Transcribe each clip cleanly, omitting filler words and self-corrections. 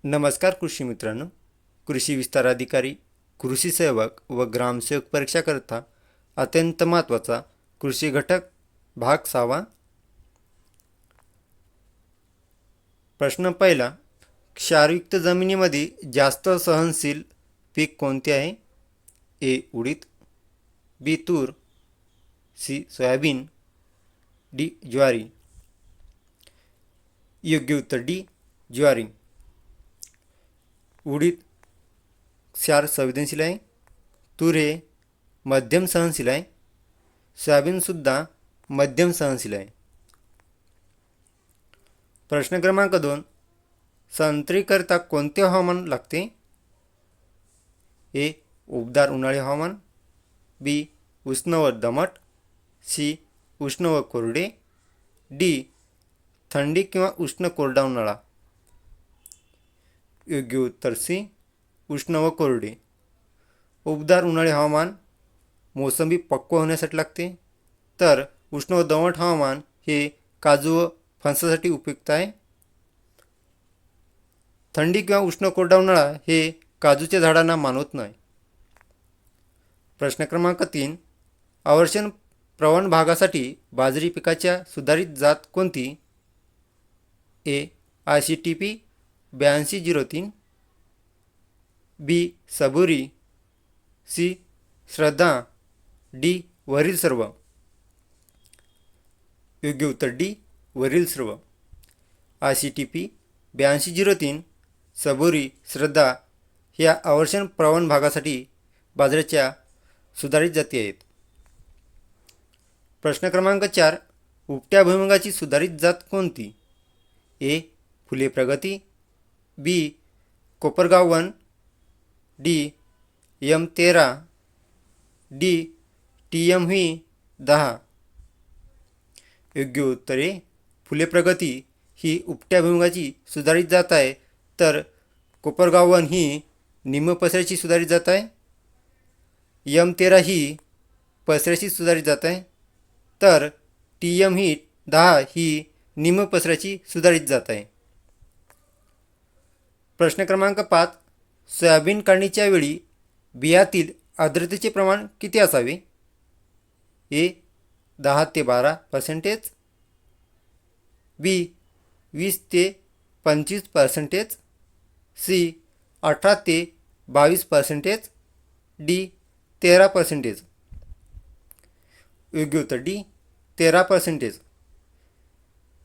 नमस्कार कृषी मित्रांनो. कृषी विस्तार अधिकारी, कृषी सेवक व ग्रामसेवक परीक्षाकरता अत्यंत महत्त्वाचा कृषी घटक भाग 6. प्रश्न पहिला. क्षारयुक्त जमिनीमध्ये जास्त सहनशील पीक कोणते आहे? ए. उडीद, बी. तूर, सी. Soybean, D. ज्वारी. योग्य उत्तर डी. ज्वारी. उडीद क्षार संवेदनशील आहे. तूर हे मध्यम सहनशील आहे. सोयाबीनसुद्धा मध्यम सहनशील आहे. प्रश्न क्रमांक 2. संत्रीकरता कोणते हवामान लागते? ए. उबदार उन्हाळी हवामान, बी. उष्ण व दमट, सी. उष्ण व कोरडे, डी. थंडी किंवा उष्ण कोरडा उन्हाळा. योग्य उत्तर सी. उष्ण व कोरडे. उबदार उन्हाळी हवामान मोसंबी पक्व होण्यासाठी लागते, तर उष्ण व दमट हवामान हे काजू व फणसासाठी उपयुक्त आहे. थंडी किंवा उष्ण कोरडा उन्हाळा हे काजूच्या झाडांना मानवत नाही. प्रश्न क्रमांक 3. अवर्षण प्रवण भागासाठी बाजरी पिकाच्या सुधारित जात कोणती? ए. ICTP 8203, बी. सबुरी, सी. श्रद्धा, डी. वरील सर्व. योग्य उत्तर डी. वरील सर्व. ICTP 8203, सबुरी, श्रद्धा ह्या अवर्षण प्रवण भागासाठी बाजरीच्या सुधारित जाती आहेत. प्रश्न क्रमांक 4. उपट्या भुईमुगाची सुधारित जात कोणती? ए. फुले प्रगती, बी. Kopargaon 1, D. M13, D. TMV10. योग्य उत्तर ए. फुले प्रगती ही उपट्या भुईमुगाची सुधारित जात आहे, तर कोपरगाव 1 ही निम्न पसऱ्याची सुधारित जात आहे. M13 ही पसऱ्याची सुधारित जात आहे, तर TMV10 ही निम्न पसऱ्याची सुधारित जात आहे. प्रश्न क्रमांक 5. सोयाबीन काढणीच्या वेळी बियातील आर्द्रतेचे प्रमाण किती असावे? ए. 10 ते 12%, बी. 20 ते 25%, सी. 18 ते 22%, डी. 13%. योग्य उत्तर डी. 13%.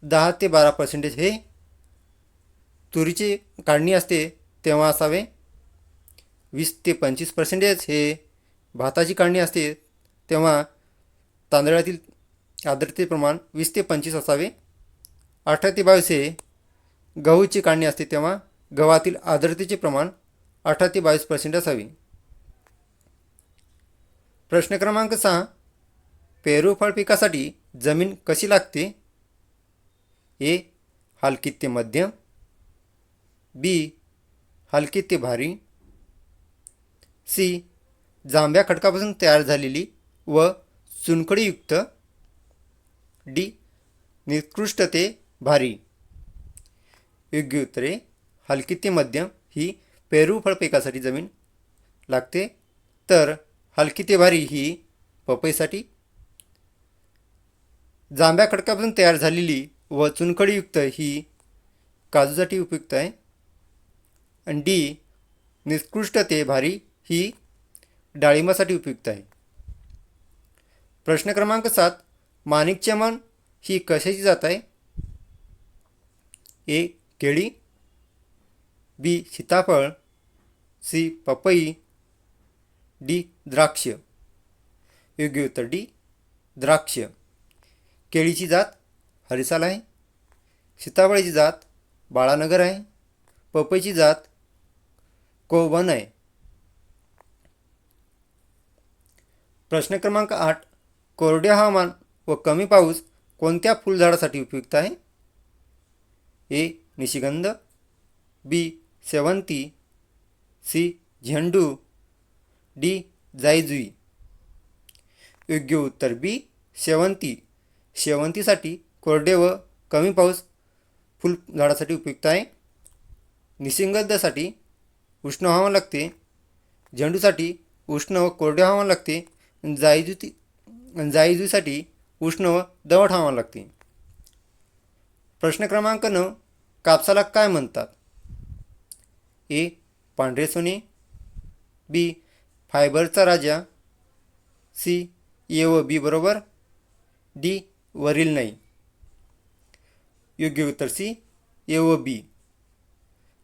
10 ते 12% हे तुरीची काढणी असते तेव्हा असावे. 20 ते 25% हे भाताची काढणी असते तेव्हा तांदळातील आर्द्रतेचे प्रमाण 20 ते 25 असावे. 18 ते 22 हे गहूची काढणी असते तेव्हा गव्हातील आर्द्रतेचे प्रमाण 18 ते 22% असावे. प्रश्न क्रमांक 6. पेरू फळ पिकासाठी जमीन कशी लागते? ए. हलकी ते मध्यम, बी. हलकी ते भारी, सी. जांभ्या खडकापासून तयार झालेली व चुनखडीयुक्त, डी. निकृष्ट ते भारी. योग्य उत्तरे हलकी ते मध्यम ही पेरू फळ पिकासाठी जमीन लागते, तर हलकी ते भारी ही पपईसाठी. जांभ्या खडकापासून तयार झालेली व चुनखडीयुक्त ही काजूसाठी उपयुक्त आहे. आणि डी. निकृष्ट ते भारी ही डाळिंबासाठी उपयुक्त आहे. प्रश्न क्रमांक 7. माणिकचमन ही कशाची जात आहे? ए. केळी, बी. सीताफळ, सी. पपई, डी. द्राक्ष. योग्य उत्तर डी. द्राक्ष. केळीची जात हरिसाल आहे, सीताफळाची जात बाळानगर आहे, पपईची जात कोवन आहे. प्रश्न क्रमांक 8. कोरडे हवामान व कमी पाऊस कोणत्या फुलझाडासाठी उपयुक्त आहे? ए. निशिगंध, बी. शेवंती, सी. झेंडू, डी. जाईजुई. योग्य उत्तर बी. शेवंती. शेवंतीसाठी कोरडे व कमी पाऊस फुलझाडासाठी उपयुक्त आहे. निशिगंधासाठी उष्ण हवामान लागते. झेंडूसाठी उष्ण व कोरडे हवामान लागते. जाईजुईसाठी उष्ण व दमट हवामान लागते. प्रश्न क्रमांक 9. कापसाला काय म्हणतात? ए. पांढरे सोने. बी. फायबरचा राजा. सी. ए व बी बरोबर. डी. वरील नाही. योग्य उत्तर सी. ए व बी.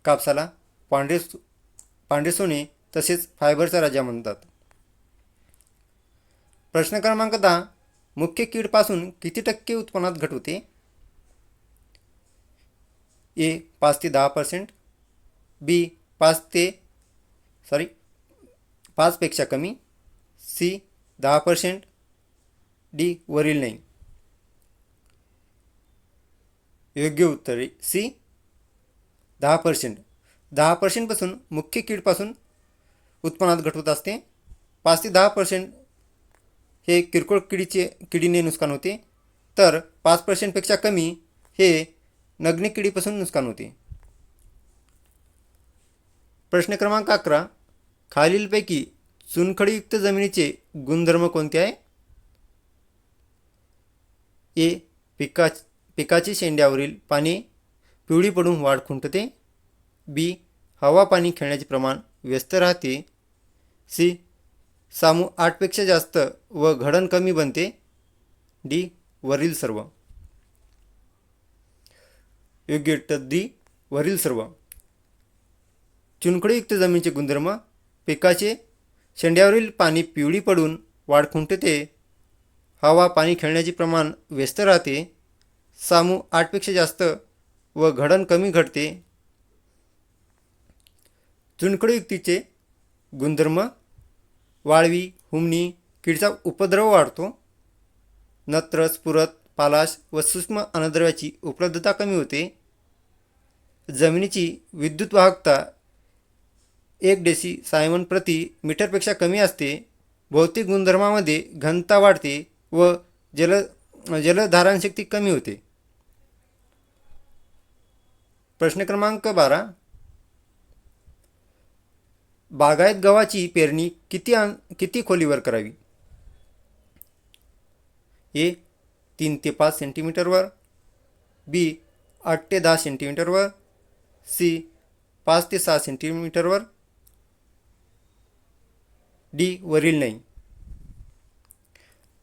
कापसाला पांढरे सोने तसेच फायबरचा राजा म्हणतात. प्रश्न क्रमांक 10. मुख्य कीडपासून किती टक्के उत्पन्नात घट होते? ए. 5 ते 10%. बी. 5 पेक्षा कमी. सी. 10%. डी. वरील नाही. योग्य उत्तर सी. 10%. 10% मुख्य कीडपासून उत्पन्नात घट होत असते. 5 ते 10% हे किरकोळ किडीने नुकसान होते, तर 5%पेक्षा कमी हे नग्न किडीपासून नुकसान होते. प्रश्न क्रमांक 11. खालीलपैकी चुनखडीयुक्त जमिनीचे गुणधर्म कोणते आहे? ए. पिकाची शेंड्यावरील पाने पिवळी पडून वाढ खुंटते. बी. हवा पाणी खेळण्याचे प्रमाण व्यस्त राहते. सी. सामू 8पेक्षा जास्त व घडण कमी बनते. डी. वरील सर्व. योग्य उत्तर डी. वरील सर्व. चुनखडीयुक्त जमिनीचे गुणधर्म: पिकाचे शेंड्यावरील पाने पिवळी पडून वाढ खुंटते. हवा पाणी खेळण्याचे प्रमाण व्यस्त राहते. सामू 8पेक्षा जास्त व घडण कमी घडते. चुनखडीयुक्तीचे गुणधर्म: वाळवी, हुमणी, कीडचा उपद्रव वाढतो. नत्र, स्फुरद, पालाश व सूक्ष्म अन्नद्रव्याची उपलब्धता कमी होते. जमिनीची विद्युत वाहकता 1 डेसी सायमन प्रति मीटरपेक्षा कमी असते. भौतिक गुणधर्मामध्ये घनता वाढते व जलधारणशक्ती कमी होते. प्रश्न क्रमांक 12. बागायत गव्हाची पेरणी किती खोलीवर करावी? ए. 3 ते 5 सेंटीमीटरवर. बी. 8 ते 10 सेंटीमीटरवर. सी. 5 ते 6 सेंटीमीटरवर. डी. वरील नाही.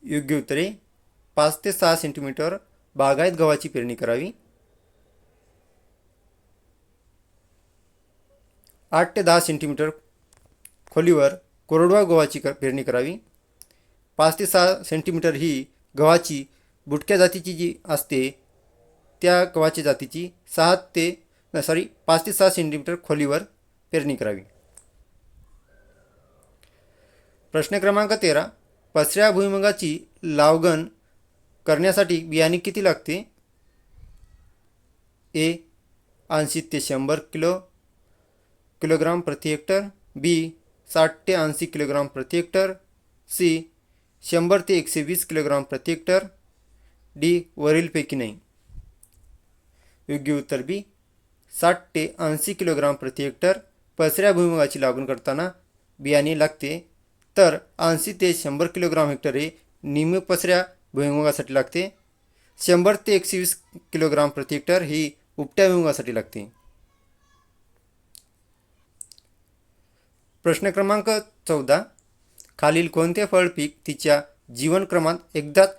योग्य उत्तरे 5 ते 6 सेंटीमीटर बागायत गव्हाची पेरणी करावी. 8 ते 10 सेंटीमीटर खोलीवर कोरडवाहू गव्हाची पेरणी करावी. 5 ते 6 सेंटीमीटर ही गव्हाची बुटक्या जातीची जी असते त्या गव्हाच्या जातीची 5 ते 6 सेंटीमीटर खोलीवर पेरणी करावी. प्रश्न क्रमांक 13. पसऱ्या भुईमुगाची लावगण करण्यासाठी बियाणे किती लागते? ए. 80 ते 100 किलोग्राम प्रति हेक्टर. बी. 60 ते 80 किलोग्राम प्रति हेक्टर. सी. 100 ते 120 किलोग्राम प्रति हेक्टर. डी. वरीलपैकी नाही. योग्य उत्तर बी. 60 ते 80 किलोग्राम प्रति हेक्टर पसऱ्या भुईमुगाची लागवड करताना बियाणे लागते, तर 80 ते 100 किलोग्राम हेक्टर हे निम्मे पसऱ्या भुईमुगासाठी लागते. 100 ते 120 किलोग्राम प्रति हेक्टर ही उपट्या भुईमुगासाठी लागते. प्रश्न क्रमांक 14. खालील कोणते फळ पीक तिच्या जीवनक्रमात एकदाच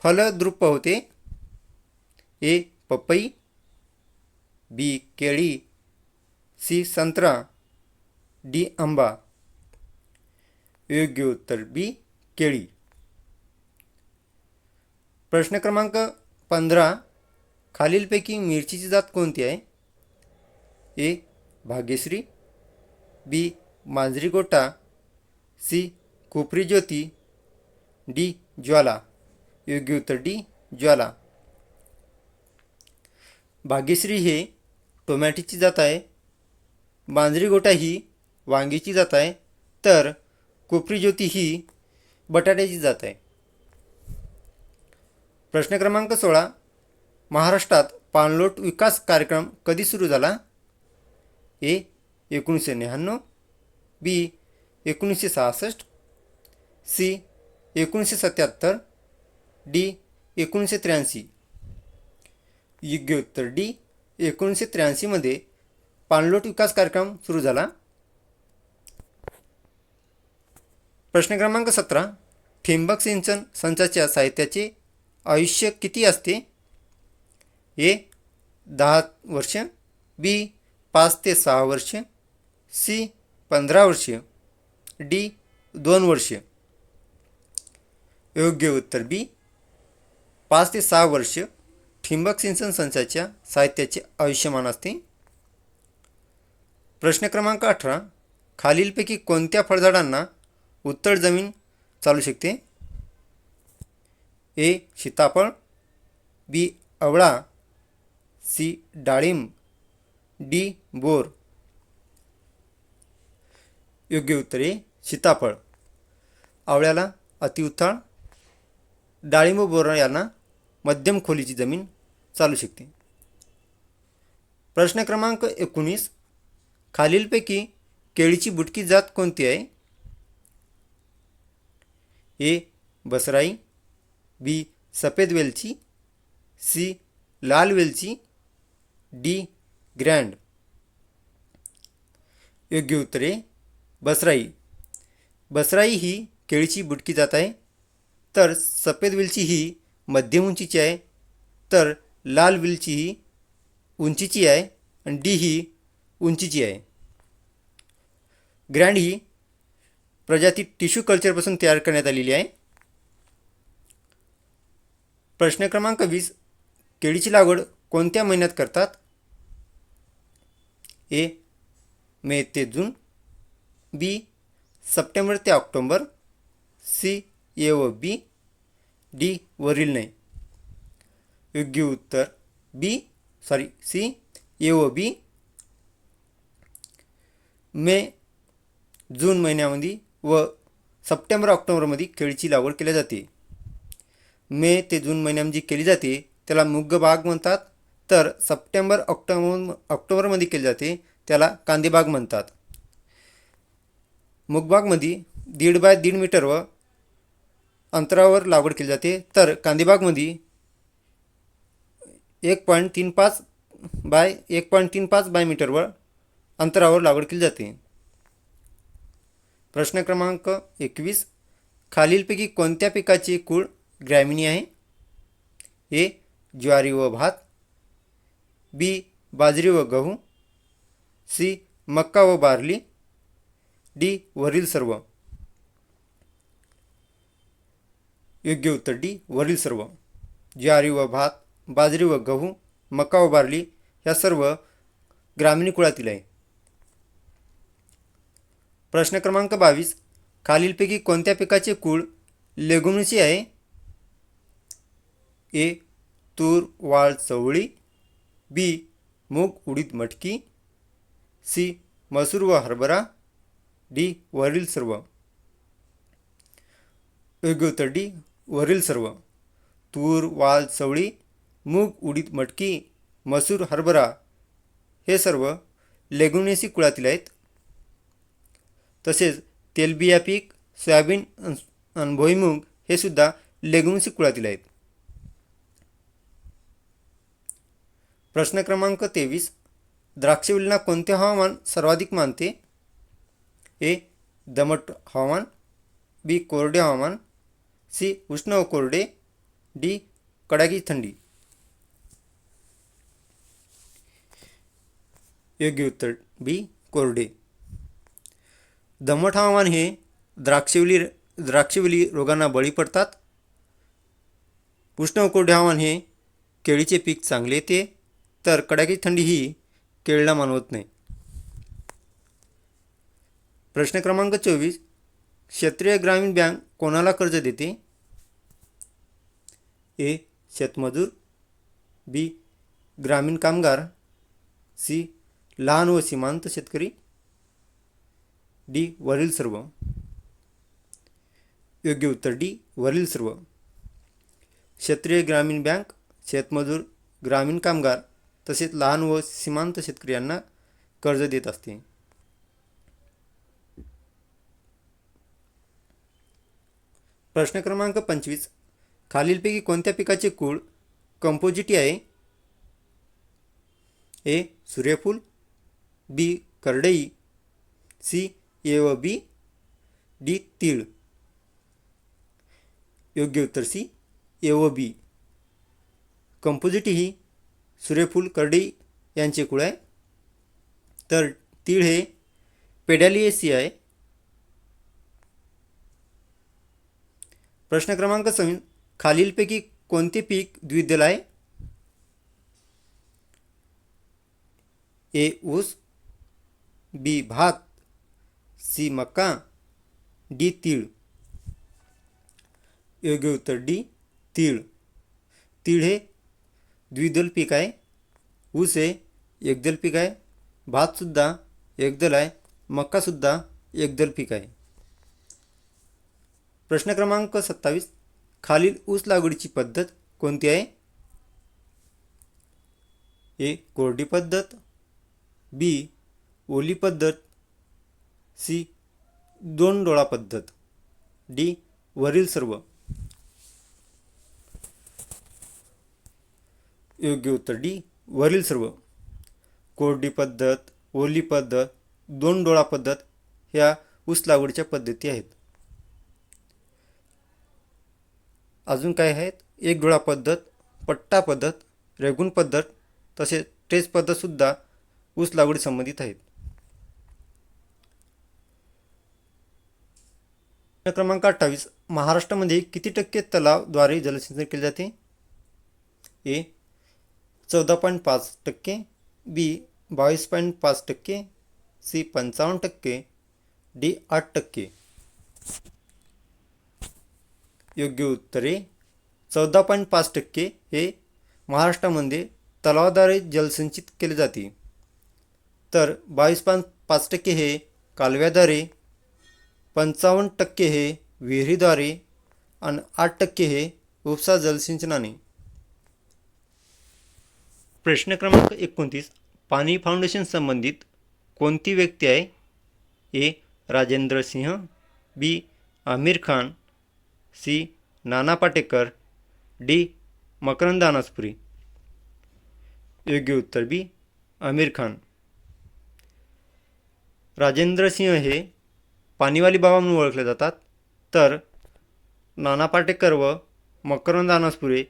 फलद्रुप होते? ए. पपई. बी. केळी. सी. संत्रा. डी. आंबा. योग्य उत्तर बी. केळी. प्रश्न क्रमांक 15. खालीलपैकी मिरचीची जात कोणती आहे? ए. भाग्यश्री. बी. मांजरी गोटा. सी. कोपरी ज्योती. डी. ज्वाला. योग्य उत्तर डी. ज्वाला. भाग्यश्री हे टोमॅटोची जात आहे. मांजरी गोटा ही वांगीची जात आहे, तर कोपरी ज्योती ही बटाट्याची जात आहे. प्रश्न क्रमांक 16. महाराष्ट्रात पाणलोट विकास कार्यक्रम कधी सुरू झाला? ए 1999, बी 1966, सी 1977, डी 1983. योग्य उत्तर डी 1983मध्ये पाणलोट विकास कार्यक्रम सुरू झाला. प्रश्न क्रमांक 17. ठिबक सिंचन संचाच्या साहित्याचे आयुष्य किती असते? ए 10 वर्ष, बी 5 ते 6 वर्ष, सी 15 वर्ष, डी 2 वर्ष. योग्य उत्तर बी 5 ते 6 वर्ष ठिबक सिंचन संचाच्या साहित्याचे आयुष्यमान असते. प्रश्न क्रमांक 18. खालीलपैकी कोणत्या फळझाडांना उत्तळ जमीन चालू शकते? ए सीताफळ, बी आवळा, सी डाळिंब, डी बोर. योग्य उत्तर ए सीताफळ. आवळ्याला अतिउथळ, डाळिंब बोर यांना मध्यम खोलीची जमीन चालू शकते. प्रश्न क्रमांक 19. खालीलपैकी केळीची बुटकी जात कोणती आहे? ए बसराई, बी सफेद वेलची, सी लाल वेलची, डी ग्रँड. योग्य उत्तर आहे बसराई. बसराई ही केळीची बुटकी जात आहे, तर सफेद वेलची ही मध्यम उंचीची आहे, तर लाल वेलची ही उंचीची आहे आणि डी ही उंचीची आहे. ग्रँड ही प्रजाती टिश्यू कल्चरपासून तयार करण्यात आलेली आहे. प्रश्न क्रमांक 20. केळीची लागवड कोणत्या महिन्यात करतात? ए मे ते जून, बी सप्टेंबर ते ऑक्टोबर, सी ए व बी, डी वरील नाही. योग्य उत्तर सी ए व बी. मे जून महिन्यामध्ये व सप्टेंबर ऑक्टोबरमध्ये केळीची लागवड केली जाते. मे ते जून महिन्यामध्ये केली जाते त्याला मुग बाग म्हणतात, तर सप्टेंबर ऑक्टोबरमध्ये केली जाते त्याला कांदेबाग म्हणतात. मुगबागमध्ये 1.5 बाय 1.5 मीटर व अंतरावर लागवड केली जाते, तर कांदेबागमध्ये 1.35 बाय मीटरवर अंतरावर लागवड केली जाते. प्रश्न क्रमांक 21. खालीलपैकी कोणत्या पिकाचे कुळ ग्रामिणी आहे? ए ज्वारी व भात, बी बाजरी व गहू, सी मक्का व बार्ली, डी वरील सर्व. योग्य उत्तर डी वरील सर्व. ज्वारी व भात, बाजरी व गहू, मक्का व बार्ली या सर्व ग्रामीण कुळातील आहे. प्रश्न क्रमांक 22. खालीलपैकी कोणत्या पिकाचे कुळ लेगुमिनसी आहे? ए तूर वाळ चवळी, बी मूग उडीद मटकी, सी मसूर व हरभरा, डी वरील सर्व. योग्य उत्तर डी वरील सर्व. तूर वाल चवळी, मूग उडीद मटकी, मसूर हरभरा हे सर्व लेगुमिनेसी कुळातील आहेत. तसेच तेलबिया पीक, सोयाबीन आणि भुईमूग हे सुद्धा लेगुमिनेसी कुळातील आहेत. प्रश्न क्रमांक 23. द्राक्षवेलींना कोणते हवामान सर्वाधिक मानते? ए दमट हवामान, बी कोरडे हवामान, सी उष्ण व कोरडे, डी कडाकी थंडी. योग्य उत्तर बी कोरडे. दमट हवामान हे द्राक्षवेली रोगांना बळी पडतात. उष्ण व कोरडे हवामान हे केळीचे पीक चांगले येते, तर कडाकी थंडी ही केळीला मानवत नाही. प्रश्न क्रमांक 24. क्षेत्रीय ग्रामीण बँक कोणाला कर्ज देते? ए शेतमजूर, बी ग्रामीण कामगार, सी लहान व सीमांत शेतकरी, डी वरील सर्व. योग्य उत्तर डी वरील सर्व. क्षेत्रीय ग्रामीण बँक शेतमजूर, ग्रामीण कामगार तसेच लहान व सीमांत शेतकरी यांना कर्ज देत असते. प्रश्न क्रमांक 25. खालीलपैकी कोणत्या पिकाचे कुळ कंपोजिटी आहे? ए. सूर्यफूल, बी. करडई, सी. ए व बी, डी. तीळ. योग्य उत्तर सी. ए व बी. कंपोजिटी ही सूर्यफूल, करडई यांचे कुळ आहे, तर तीळ हे पेडॅलिएसी आहे. प्रश्न क्रमांक 26. खालीलपैकी कोणते पीक द्विदल आहे? ए. ऊस, बी. भात, सी. मका, डी. तीळ. योग्य उत्तर डी. तीळ. तीळ हे द्विदल पीक आहे. ऊस हे एकदल पीक आहे. भातसुद्धा एकदल आहे. मकासुद्धा एकदल पीक आहे. प्रश्न क्रमांक 27. खालील ऊस लागवडीची पद्धत कोणती आहे? ए. कोरडी पद्धत, बी. ओली पद्धत, सी. दोन डोळा पद्धत, डी. वरील सर्व. योग्य उत्तर डी. वरील सर्व. कोरडी पद्धत, ओली पद्धत, दोन डोळा पद्धत ह्या ऊस लागवडीच्या पद्धती आहेत. अजून काय आहेत? एक डोळा पद्धत, पट्टा पद्धत, रेगून पद्धत तसेच टेस पद्धतसुद्धा ऊस लागवडी संबंधित आहेत. क्रमांक 28. महाराष्ट्रामध्ये किती टक्के तलावाद्वारे जलसिंचन केले जाते? ए. 14.5%, बी. 22.5%, सी. 55%, डी. 8%. योग्य उत्तरे 14.5% हे महाराष्ट्रामध्ये तलावाद्वारे जलसिंचित केले जाते, तर 22.5% हे कालव्याद्वारे, 55% हे विहिरीद्वारे आणि 8% हे उपसा जलसिंचनाने. प्रश्न क्रमांक 29. पाणी फाउंडेशन संबंधित कोणती व्यक्ती आहे? ए. राजेंद्र सिंह, बी. आमिर खान, सी. नाना पाटेकर, डी. मकरंद अनासपुरी. योग्य उत्तर बी. आमिर खान. राजेंद्र सिंह हे पाणीवाली बाबा म्हणून ओळखले जातात, तर नाना पाटेकर व मकरंद अनासपुरे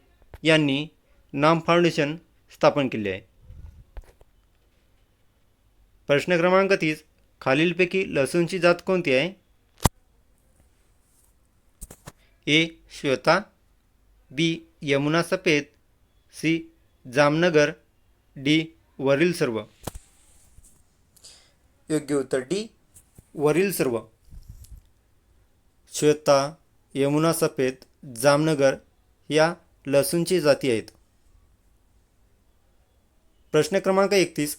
यांनी नाम फाउंडेशन स्थापन केले आहे. प्रश्न क्रमांक 30. खालीलपैकी लसूणची जात कोणती आहे? ए. श्वेता, बी. यमुना सफेद, सी. जामनगर, डी. वरील सर्व. योग्य उत्तर डी. वरील सर्व. श्वेता, यमुना सफेद, जामनगर या लसूणची जाती आहेत. प्रश्न क्रमांक 31.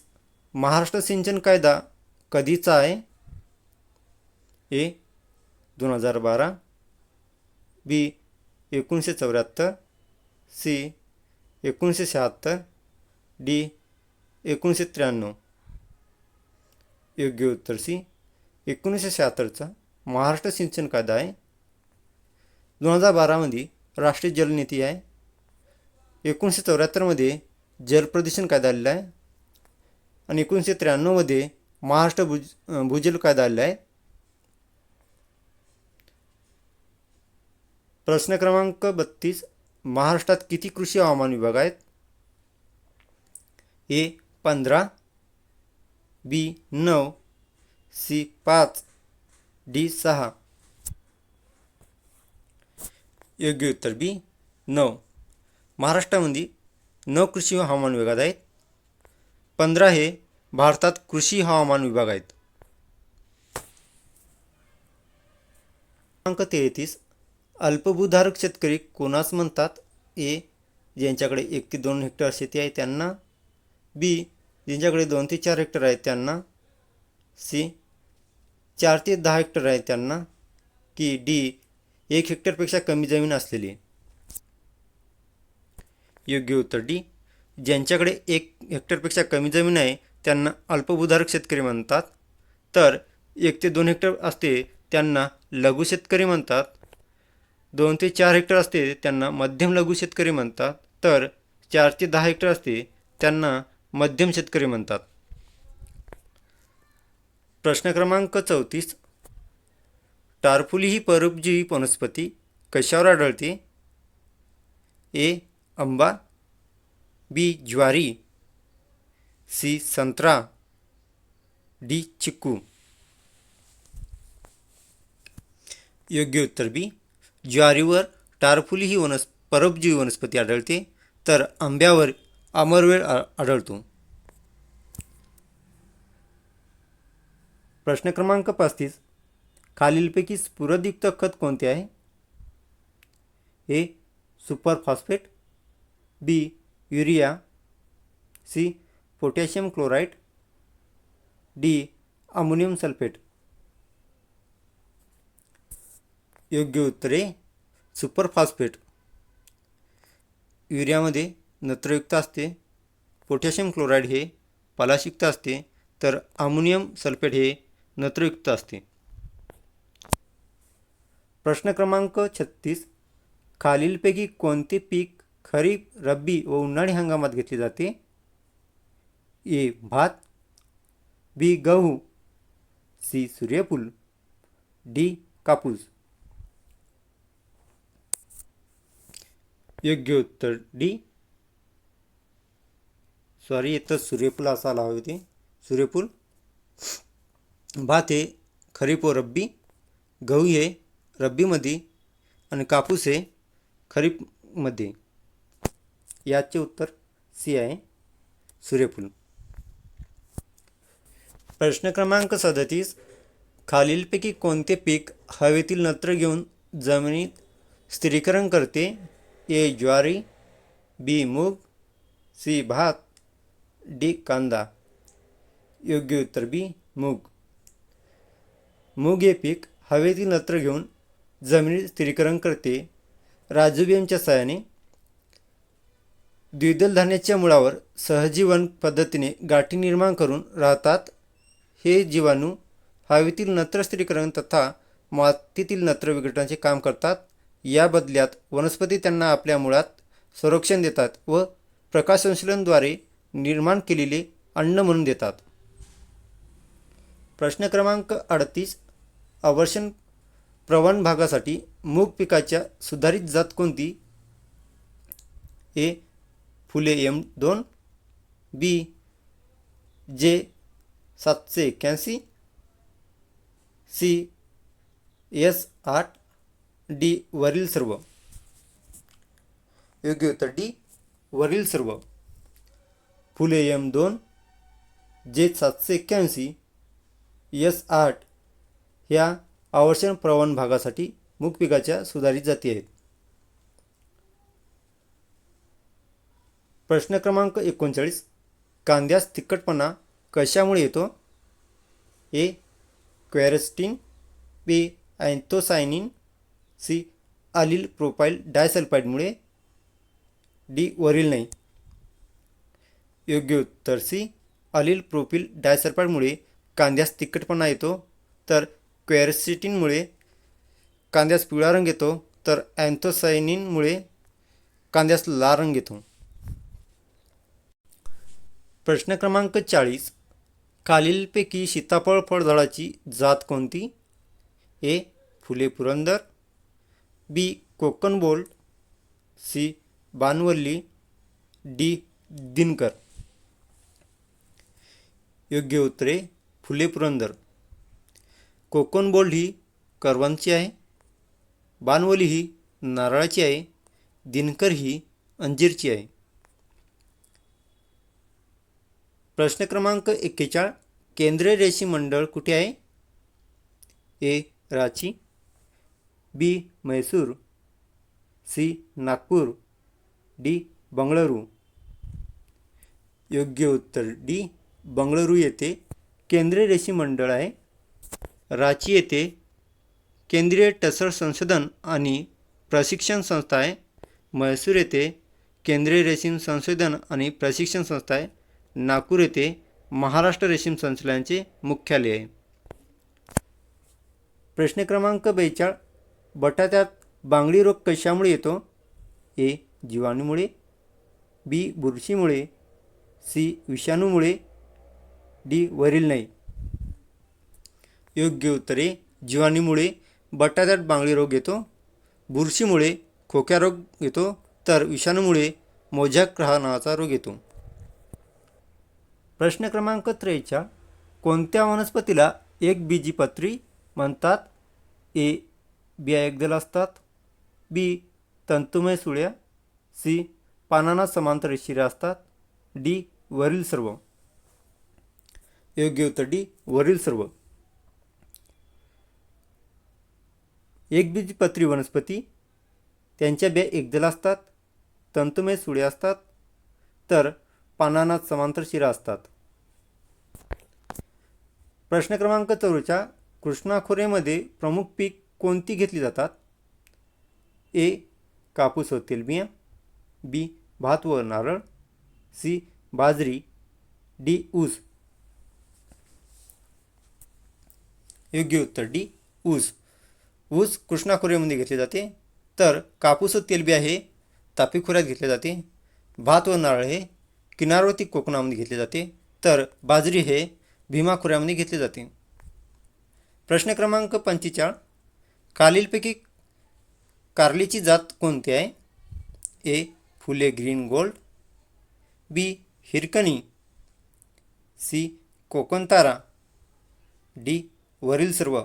महाराष्ट्र सिंचन कायदा कधीचा आहे? ए. 2012, बी. 1974, सी. 1976, डी. 1993. योग्य उत्तर सी. 1976चा महाराष्ट्र सिंचन कायदा आहे. 2012मध्ये राष्ट्रीय जलनीती आहे. 1974मध्ये जलप्रदूषण कायदा आलेला आहे आणि 1993मध्ये महाराष्ट्र भूजल कायदा आलेला आहे. प्रश्न क्रमांक 32. महाराष्ट्रात किती कृषी हवामान विभाग आहेत? ए. 15, बी. 9, सी. 5, डी. 6. योग्य उत्तर बी. 9. महाराष्ट्रामध्ये 9 कृषी हवामान विभाग आहेत. 15 हे भारतात कृषी हवामान विभाग आहेत. क्रमांक 33. अल्पभूधारक शेतकरी कोणास म्हणतात? ए. ज्यांच्याकडे 1 ते 2 हेक्टर शेती आहे त्यांना, बी. ज्यांच्याकडे 2 ते 4 हेक्टर आहेत त्यांना, सी. 4 ते 10 हेक्टर आहे त्यांना, की डी. 1 हेक्टरपेक्षा कमी जमीन असलेली. योग्य उत्तर डी. ज्यांच्याकडे 1 हेक्टरपेक्षा कमी जमीन आहे त्यांना अल्पभूधारक शेतकरी म्हणतात. तर 1 ते 2 हेक्टर असते त्यांना लघु शेतकरी म्हणतात. 2 ते 4 हेक्टर असते त्यांना मध्यम लघु शेतकरी म्हणतात. तर 4 ते 10 हेक्टर असते त्यांना मध्यम शेतकरी म्हणतात. प्रश्न क्रमांक 34. टारफुली ही परोपजीवी वनस्पती कशावर आढळते? ए. आंबा, बी. ज्वारी, सी. संत्रा, डी. चिक्कू. योग्य उत्तर बी. ज्वारीवर टारफुली ही परोपजीवी वनस्पती आढळते. तर आंब्यावर अमरवेल आढळतो. प्रश्न क्रमांक 35. खालीलपैकी स्फुरदयुक्त खत कोणते आहे? A. Super phosphate, B. Urea, C. Potassium chloride, D. Ammonium sulphate. योग्य उत्तरे सुपर फॉस्फेट. युरियामध्ये नत्रयुक्त असते, पोटॅशियम क्लोराईड हे पलाशयुक्त असते, तर अमोनियम सल्फेट हे नत्रयुक्त असते. प्रश्न क्रमांक 36. खालीलपैकी कोणते पीक खरीप, रब्बी व उन्हाळी हंगामात घेतले जाते? ए. भात, बी. गहू, सी. सूर्यफूल, डी. कापूस. योग्य उत्तर डी. इथं सूर्यफूल असायला हवे होते. सूर्यफूल. भात हे खरीप व रब्बी, गहू हे रब्बीमध्ये आणि कापूस हे खरीपमध्ये. याचे उत्तर सी आहे, सूर्यफूल. प्रश्न क्रमांक 37. खालीलपैकी कोणते पीक हवेतील नत्र घेऊन जमिनीत स्थिरीकरण करते? ए. ज्वारी, बी. मूग, सी. भात, डी. कांदा. योग्य उत्तर बी. मूग. मूग हे पीक हवेतील नत्र घेऊन जमिनीत स्थिरीकरण करते. राइझोबियमच्या सहाय्याने द्विदल धान्याच्या मुळावर सहजीवन पद्धतीने गाठी निर्माण करून राहतात. हे जीवाणू हवेतील नत्र स्थिरीकरण तथा मातीतील नत्र विघटनाचे काम करतात. या बदल्यात वनस्पती त्यांना आपल्या मुळात संरक्षण देतात व प्रकाशसंश्लेषणाद्वारे निर्माण केलेले अन्न म्हणून देतात. प्रश्न क्रमांक 38. अवर्षण प्रवण भागासाठी मूग पिकाच्या सुधारित जात कोणती? ए. फुले M2, बी. जे 781, सी. S8, D. वरील सर्व. योग्य उत्तर डी. वरील सर्व. फुले M2, जे 781, S8 ह्या अवर्षण प्रवण भागासाठी मूग पिकाच्या सुधारित जाती आहेत. प्रश्न क्रमांक 39. कांद्यास तिखटपणा कशामुळे येतो? A. Quercetin, B. Anthocyanin, C. Allyl propyl डायसल्फाइडमुळे, डी. वरील नाही. योग्य उत्तर सी. अलील प्रोपिल डायसल्फाइडमुळे कांद्यास तिखटपणा येतो. तर क्वेरस्टिनमुळे कांद्यास पिवळा रंग येतो. तर अँथोसायनिनमुळे कांद्यास लाल रंग येतो. प्रश्न क्रमांक 40. खालीलपैकी सीताफळ फळझाडाची जात कोणती? A. Phule Purandar, B. Konkan bold, C. Banavalli, D. Dinkar. योग्य उत्तरे फुले पुरंदर. कोकण बोल्ड ही करवंदची आहे, बानवली ही नारळाची आहे, दिनकर ही अंजीरची आहे. प्रश्न क्रमांक 41. केंद्रीय रेशीम मंडळ कुठे आहे? ए. रांची, बी. मैसूर, सी. नागपूर, डी. बंगळुरू. योग्य उत्तर डी. बंगळुरू येथे केंद्रीय रेशीम मंडळ आहे. रांची येथे केंद्रीय टसर संशोधन आणि प्रशिक्षण संस्था आहे. मैसूर येथे केंद्रीय रेशीम संशोधन आणि प्रशिक्षण संस्था आहे. नागपूर येथे महाराष्ट्र रेशीम संचालनाचे मुख्यालय आहे. प्रश्न क्रमांक 42. बटाट्यात बांगडी रोग कशामुळे येतो? ए. जीवाणूमुळे, बी. बुरशीमुळे, सी. विषाणूमुळे, डी. वरील नाही. योग्य उत्तरे जीवाणूमुळे बटाट्यात बांगडी रोग येतो, बुरशीमुळे खोक्या रोग येतो, तर विषाणूमुळे मोझॅक नावाचा रोग येतो. प्रश्न क्रमांक 43. कोणत्या वनस्पतीला एकबीजपत्री म्हणतात? ए. बिया एकदल असतात, बी. तंतुमय सुळ्या, सी. पानांना समांतर शिरा असतात, डी. वरील सर्व. योग्य उत्तर डी. वरील सर्व. एकबीजपत्री वनस्पती त्यांच्या बिया एकदल असतात, तंतुमय सुळ्या असतात, तर पानांना समांतर शिरा असतात. प्रश्न क्रमांक 44. कृष्णा खोऱ्यामध्ये प्रमुख पीक कोणती घेतली जातात? ए. कापूस व तेलबिया, बी. भात व नारळ, सी. बाजरी, डी. ऊस. योग्य उत्तर डी. ऊस. ऊस कृष्णा खोऱ्यामध्ये घेतले जाते, तर कापूस व तेलबिया हे तापी खोऱ्यात घेतले जाते. भात व नारळ हे किनारवर्ती कोकणामध्ये घेतले जाते, तर बाजरी हे भीमा खोऱ्यामध्ये घेतले जाते. प्रश्न क्रमांक 45. खालीलपैकी कारलीची जात कोणती आहे? ए. फुले ग्रीन गोल्ड, बी. हिरकणी, सी. कोकणतारा, डी. वरील सर्व.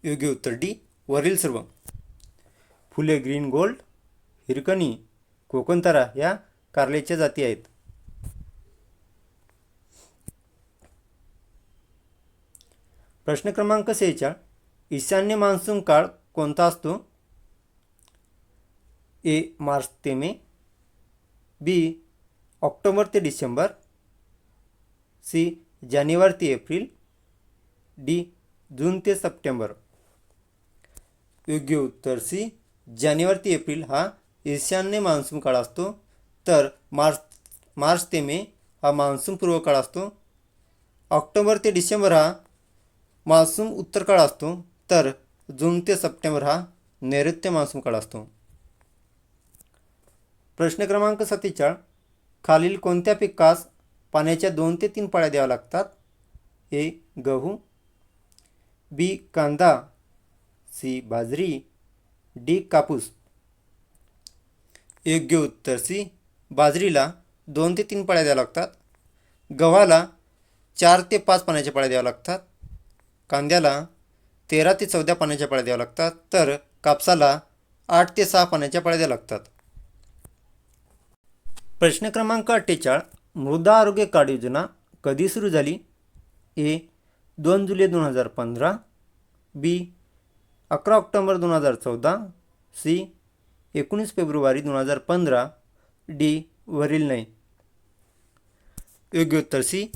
योग्य उत्तर डी. वरील सर्व. फुले ग्रीन गोल्ड, हिरकणी, कोकणतारा या कारल्याच्या जाती आहेत. प्रश्न क्रमांक 46. ईशान्य मान्सून काळ कोणता असतो? ए. मार्च ते मे, बी. ऑक्टोबर ते डिसेंबर, सी. जानेवारी ते एप्रिल, डी. जून ते सप्टेंबर. योग्य उत्तर सी. जानेवारी ते एप्रिल हा ईशान्य मान्सून काळ असतो, तर मार्च ते मे हा मान्सून पूर्व काळ असतो. ऑक्टोबर ते डिसेंबर हा मान्सून उत्तर काळ असतो, तर जून ते सप्टेंबर हा नैऋत्य मान्सून काळ असतो. प्रश्न क्रमांक 47. खालील कोणत्या पिकास पाण्याच्या 2 ते 3 पाळ्या द्याव्या लागतात? ए. गहू, बी. कांदा, सी. बाजरी, डी. कापूस. योग्य उत्तर सी. बाजरीला 2 ते 3 पाळ्या द्याव्या लागतात. गव्हाला 4 ते 5 पाण्याच्या पाळ्या द्याव्या लागतात. कांद्याला 13 ते 14 पाण्याच्या पाळ्या द्याव्या लागतात, तर कापसाला 8 ते 6 पाण्याच्या पाळ्या द्याव्या लागतात. प्रश्न क्रमांक 48. मृदा आरोग्य कार्ड योजना कधी सुरू झाली? ए. 2 जुलै 2015, बी. 11 ऑक्टोबर 2014, सी. 19 February 2015, D. वरील नाही. योग्य उत्तर सी.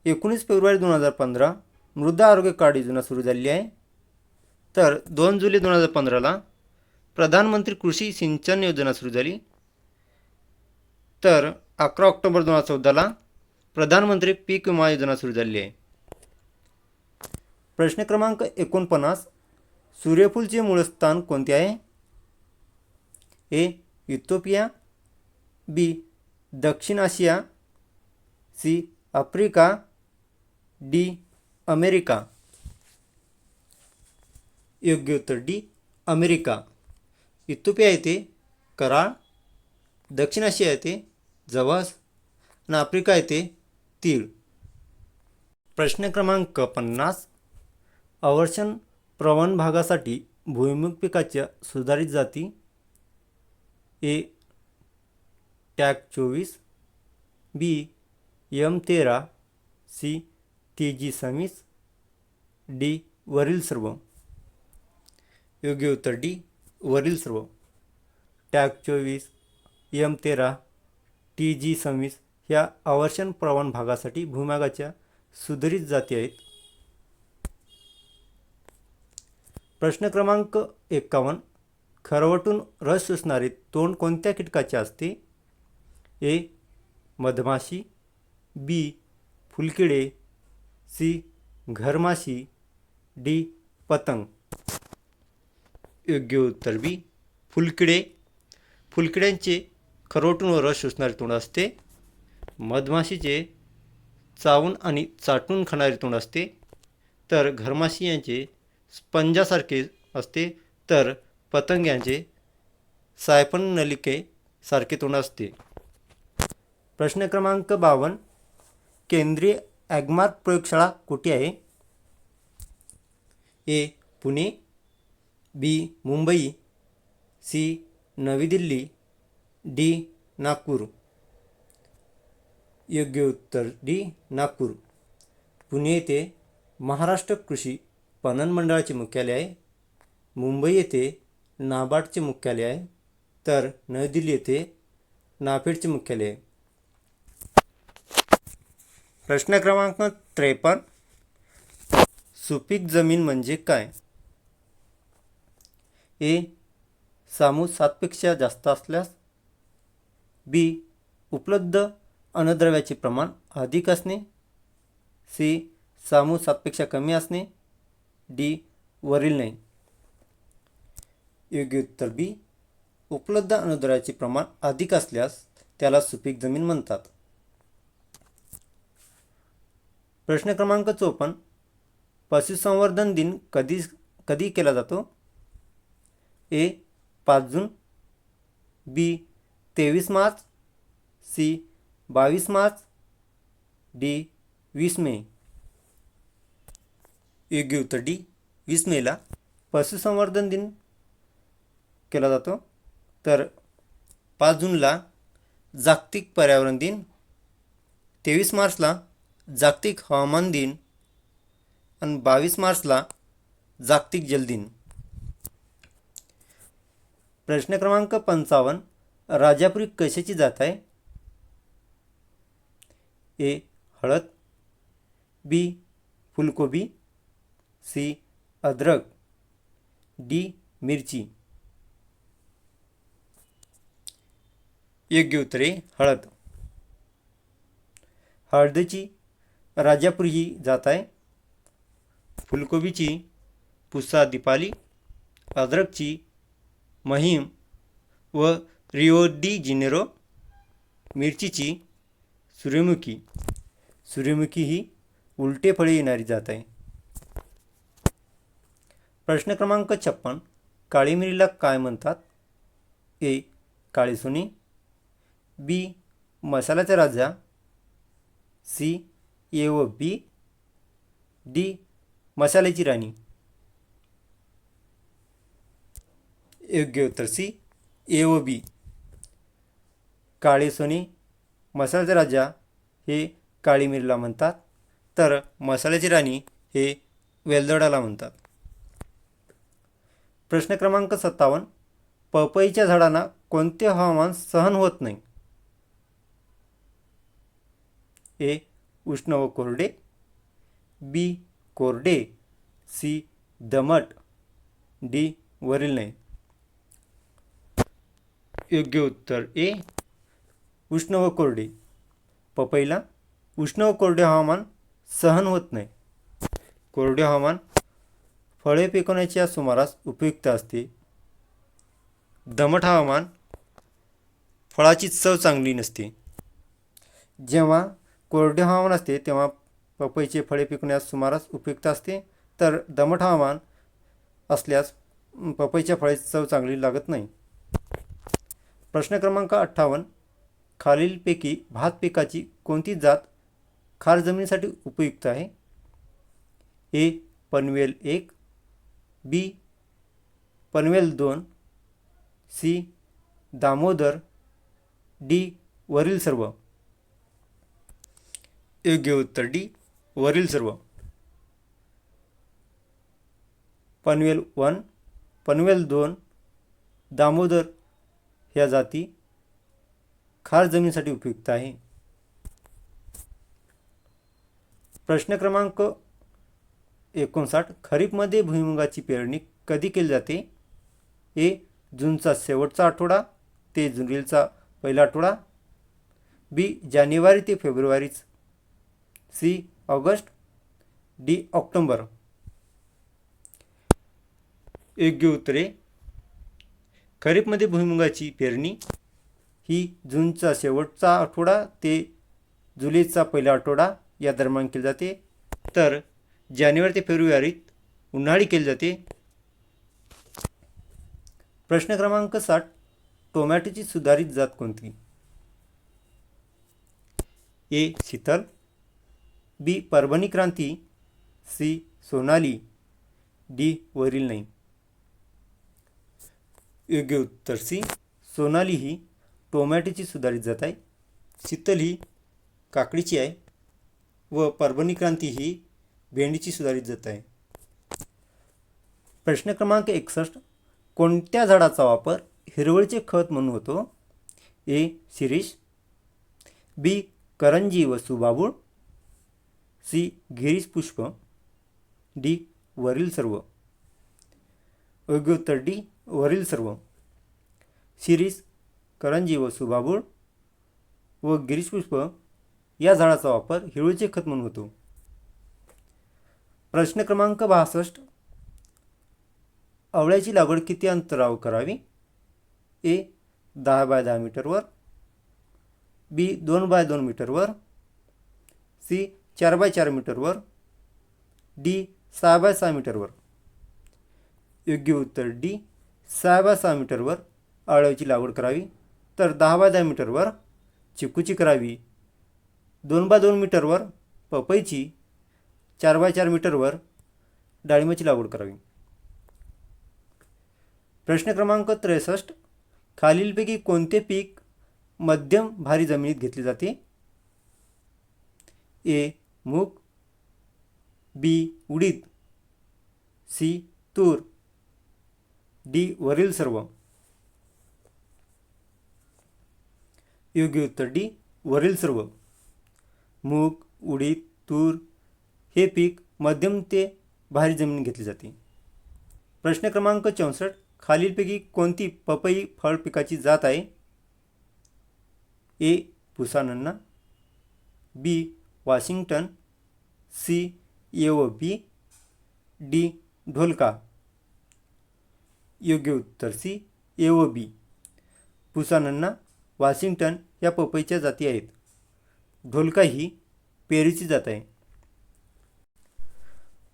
19 फेब्रुवारी 2015 मृदा आरोग्य कार्ड योजना सुरू झालेली आहे. तर 2 जुलै 2015ला प्रधानमंत्री कृषी सिंचन योजना सुरू झाली. तर 11 ऑक्टोबर 2014ला प्रधानमंत्री पीक विमा योजना सुरू झालेली आहे. प्रश्न क्रमांक 49. सूर्यफूलचे मूळ स्थान कोणते आहे? ए. इथिओपिया, बी. दक्षिण आशिया, सी. Africa, D. अमेरिका. योग्य उत्तर डी. अमेरिका. इथिओपिया येथे कराळ, दक्षिण आशिया येथे जवस आणि आफ्रिका येथे तीळ. प्रश्न क्रमांक 50. अवर्षण प्रवण भागासाठी भुईमुग पिकाच्या सुधारित जाती. A. TAG 24, B. M13, C. TG 26, D. वरील सर्व. योग्य उत्तर डी. वरील सर्व. टॅग 24, M13, TG 26 ह्या अवर्षण प्रवण भागासाठी भूभागाच्या सुधारित जाती आहेत. प्रश्न क्रमांक 51. खरवटून रस शोषणारे तोंड कोणत्या कीटकाचे असते? ए. मधमाशी, बी फुलकिडे, सी घरमाशी, डी पतंग. योग्य उत्तर बी फुलकिडे. फुलकिड्यांचे खरोटून व रस शोषणारे तोंड असते. मधमाशीचे चावून आणि चाटून खाणारे तोंड असते. तर घरमाशी यांचे स्पंजासारखे असते. तर पतंग यांचे सायपन नलिकेसारखे तोंड असते. प्रश्न क्रमांक 52. केंद्रीय ॲग्मार्क प्रयोगशाळा कुठे आहे? ए पुणे, बी मुंबई, सी नवी दिल्ली, डी नागपूर. योग्य उत्तर डी नागपूर. पुणे येथे महाराष्ट्र कृषी पणन मंडळाचे मुख्यालय आहे. मुंबई येथे नाबार्डचे मुख्यालय आहे. तर नवी दिल्ली येथे नाफेडचे मुख्यालय आहे. प्रश्न क्रमांक 53. सुपीक जमीन म्हणजे काय? ए सामू 7पेक्षा जास्त असल्यास, बी उपलब्ध अन्नद्रव्याचे प्रमाण अधिक असणे, सी सामू 7पेक्षा कमी असणे, डी वरील नाही. योग्य उत्तर बी उपलब्ध अन्नद्रव्याचे प्रमाण अधिक असल्यास त्याला सुपीक जमीन म्हणतात. प्रश्न क्रमांक 54. पशुसंवर्धन दिन कधी केला जातो? ए 5 जून, बी 23 मार्च, सी 22 मार्च, डी 20 मे. योग्य उत्तर डी 20 मेला पशुसंवर्धन दिन केला जातो. तर 5 जूनला जागतिक पर्यावरण दिन, 23 मार्चला जागतिक हवामान दिन आणि 22 मार्चला जागतिक जल दिन. प्रश्न क्रमांक 55. राजापुरी कशाची जात आहे? ए हळद, बी फुलकोबी, सी अद्रक, डी मिरची. योग्य उत्तर आहे हळद. हळदीची राजापुरी ही जात आहे. फुलकोबीची पुसा दिपाली, अद्रकची महिम व रिओ डी जिनेरो, मिरचीची सूर्यमुखी. सूर्यमुखी ही उलटे फळे येणारी जात आहे. प्रश्न क्रमांक 56. काळी मिरीला काय म्हणतात? ए काळी सोनी, बी मसाल्याचा राजा, सी ए व बी, डी मसाल्याची राणी. योग्य उत्तर सी ए व बी. काळे सोनी, मसाल्याचा राजा हे काळी मिरीला म्हणतात. तर मसाल्याची राणी हे वेलदोड्याला म्हणतात. प्रश्न क्रमांक 57. पपईच्या झाडांना कोणते हवामान सहन होत नाही? ए उष्ण व कोरडे, बी कोरडे, सी दमट, डी वरील नाही. योग्य उत्तर ए उष्ण व कोरडे. पपईला उष्ण व कोरडे हवामान सहन होत नाही. कोरडे हवामान फळे पिकवण्याच्या सुमारास उपयुक्त असते. दमट हवामान फळाची चव चांगली नसते. जेव्हा कोरडे हवामान असते तेव्हा पपईचे फळे पिकवण्यास सुमारास उपयुक्त असते. तर दमट हवामान असल्यास पपईच्या फळाची चव चांगली लागत नाही. प्रश्न क्रमांक 58. खालीलपैकी भात पिकाची कोणती जात खार जमिनीसाठी उपयुक्त आहे? ए पनवेल 1, बी पनवेल 2, सी दामोदर, डी वरील सर्व. योग्य उत्तर डी वरील सर्व. पनवेल 1, पनवेल 2, दामोदर ह्या जाती खार जमिनीसाठी उपयुक्त आहे. प्रश्न क्रमांक 59. खरीपमध्ये भुईमुगाची पेरणी कधी केली जाते? ए जूनचा शेवटचा आठवडा ते जुलैचा पहिला आठवडा, बी जानेवारी ते फेब्रुवारी सी ऑगस्ट, डी ऑक्टोबर. योग्य उत्तरे. खरीपमध्ये भुईमुगाची पेरणी ही जूनचा शेवटचा आठवडा ते जुलैचा पहिला आठवडा या दरम्यान केली जाते. तर जानेवारी ते फेब्रुवारीत उन्हाळी केली जाते. प्रश्न क्रमांक 60. टोमॅटोची सुधारित जात कोणती? ए शीतल, बी परभणी क्रांती, सी सोनाली, डी वरील नाही. योग्य उत्तर सी सोनाली ही टोमॅटोची सुधारित जात आहे. शीतल ही काकडीची आहे व परभणी क्रांती ही भेंडीची सुधारित जात आहे. प्रश्न क्रमांक 61. कोणत्या झाडाचा वापर हिरवळीचे खत म्हणून होतो? ए शिरीष, बी करंजी व सुबाबूळ, सी गिरीश पुष्प, डी वरील सर्व. योग्य उत्तर डी वरील सर्व. शिरीष, करंजी व सुबाबूळ व गिरीश पुष्प या झाडाचा वापर हिरवळीचे खत म्हणून होतो. प्रश्न क्रमांक 62. आवळ्याची लागवड किती अंतरावर करावी? ए 10 बाय 10 मीटरवर, बी 2 बाय 2 मीटरवर, सी 4 बाय 4 मीटरवर, डी 6 बाय 6 मीटरवर. योग्य उत्तर डी 6 बाय 6 मीटरवर आवळ्याची लागवड करावी. तर 10 बाय 10 मीटरवर चिकूची करावी, 2 बाय 2 मीटरवर पपईची, 4 बाय 4 मीटरवर डाळिंबाची लागवड करावी. प्रश्न क्रमांक 63. खालीलपैकी कोणते पीक मध्यम भारी जमिनीत घेतले जाते? ए मूग, बी उडीद, सी तूर, डी वरील सर्व. योग्य उत्तर डी वरील सर्व. मूग, उडीद, तूर हे पीक मध्यम ते भारी जमिनीत घेतले जाते. प्रश्न क्रमांक 64. खालीलपैकी कोणती पपई फळ पिकाची जात आहे? ए पुसानन्ना, बी वॉशिंग्टन, सी एओबी, डी ढोलका. योग्य उत्तर सी एओबी. पुसानन्ना, वॉशिंग्टन या पपईच्या जाती आहेत. ढोलका ही पेरूची जात आहे.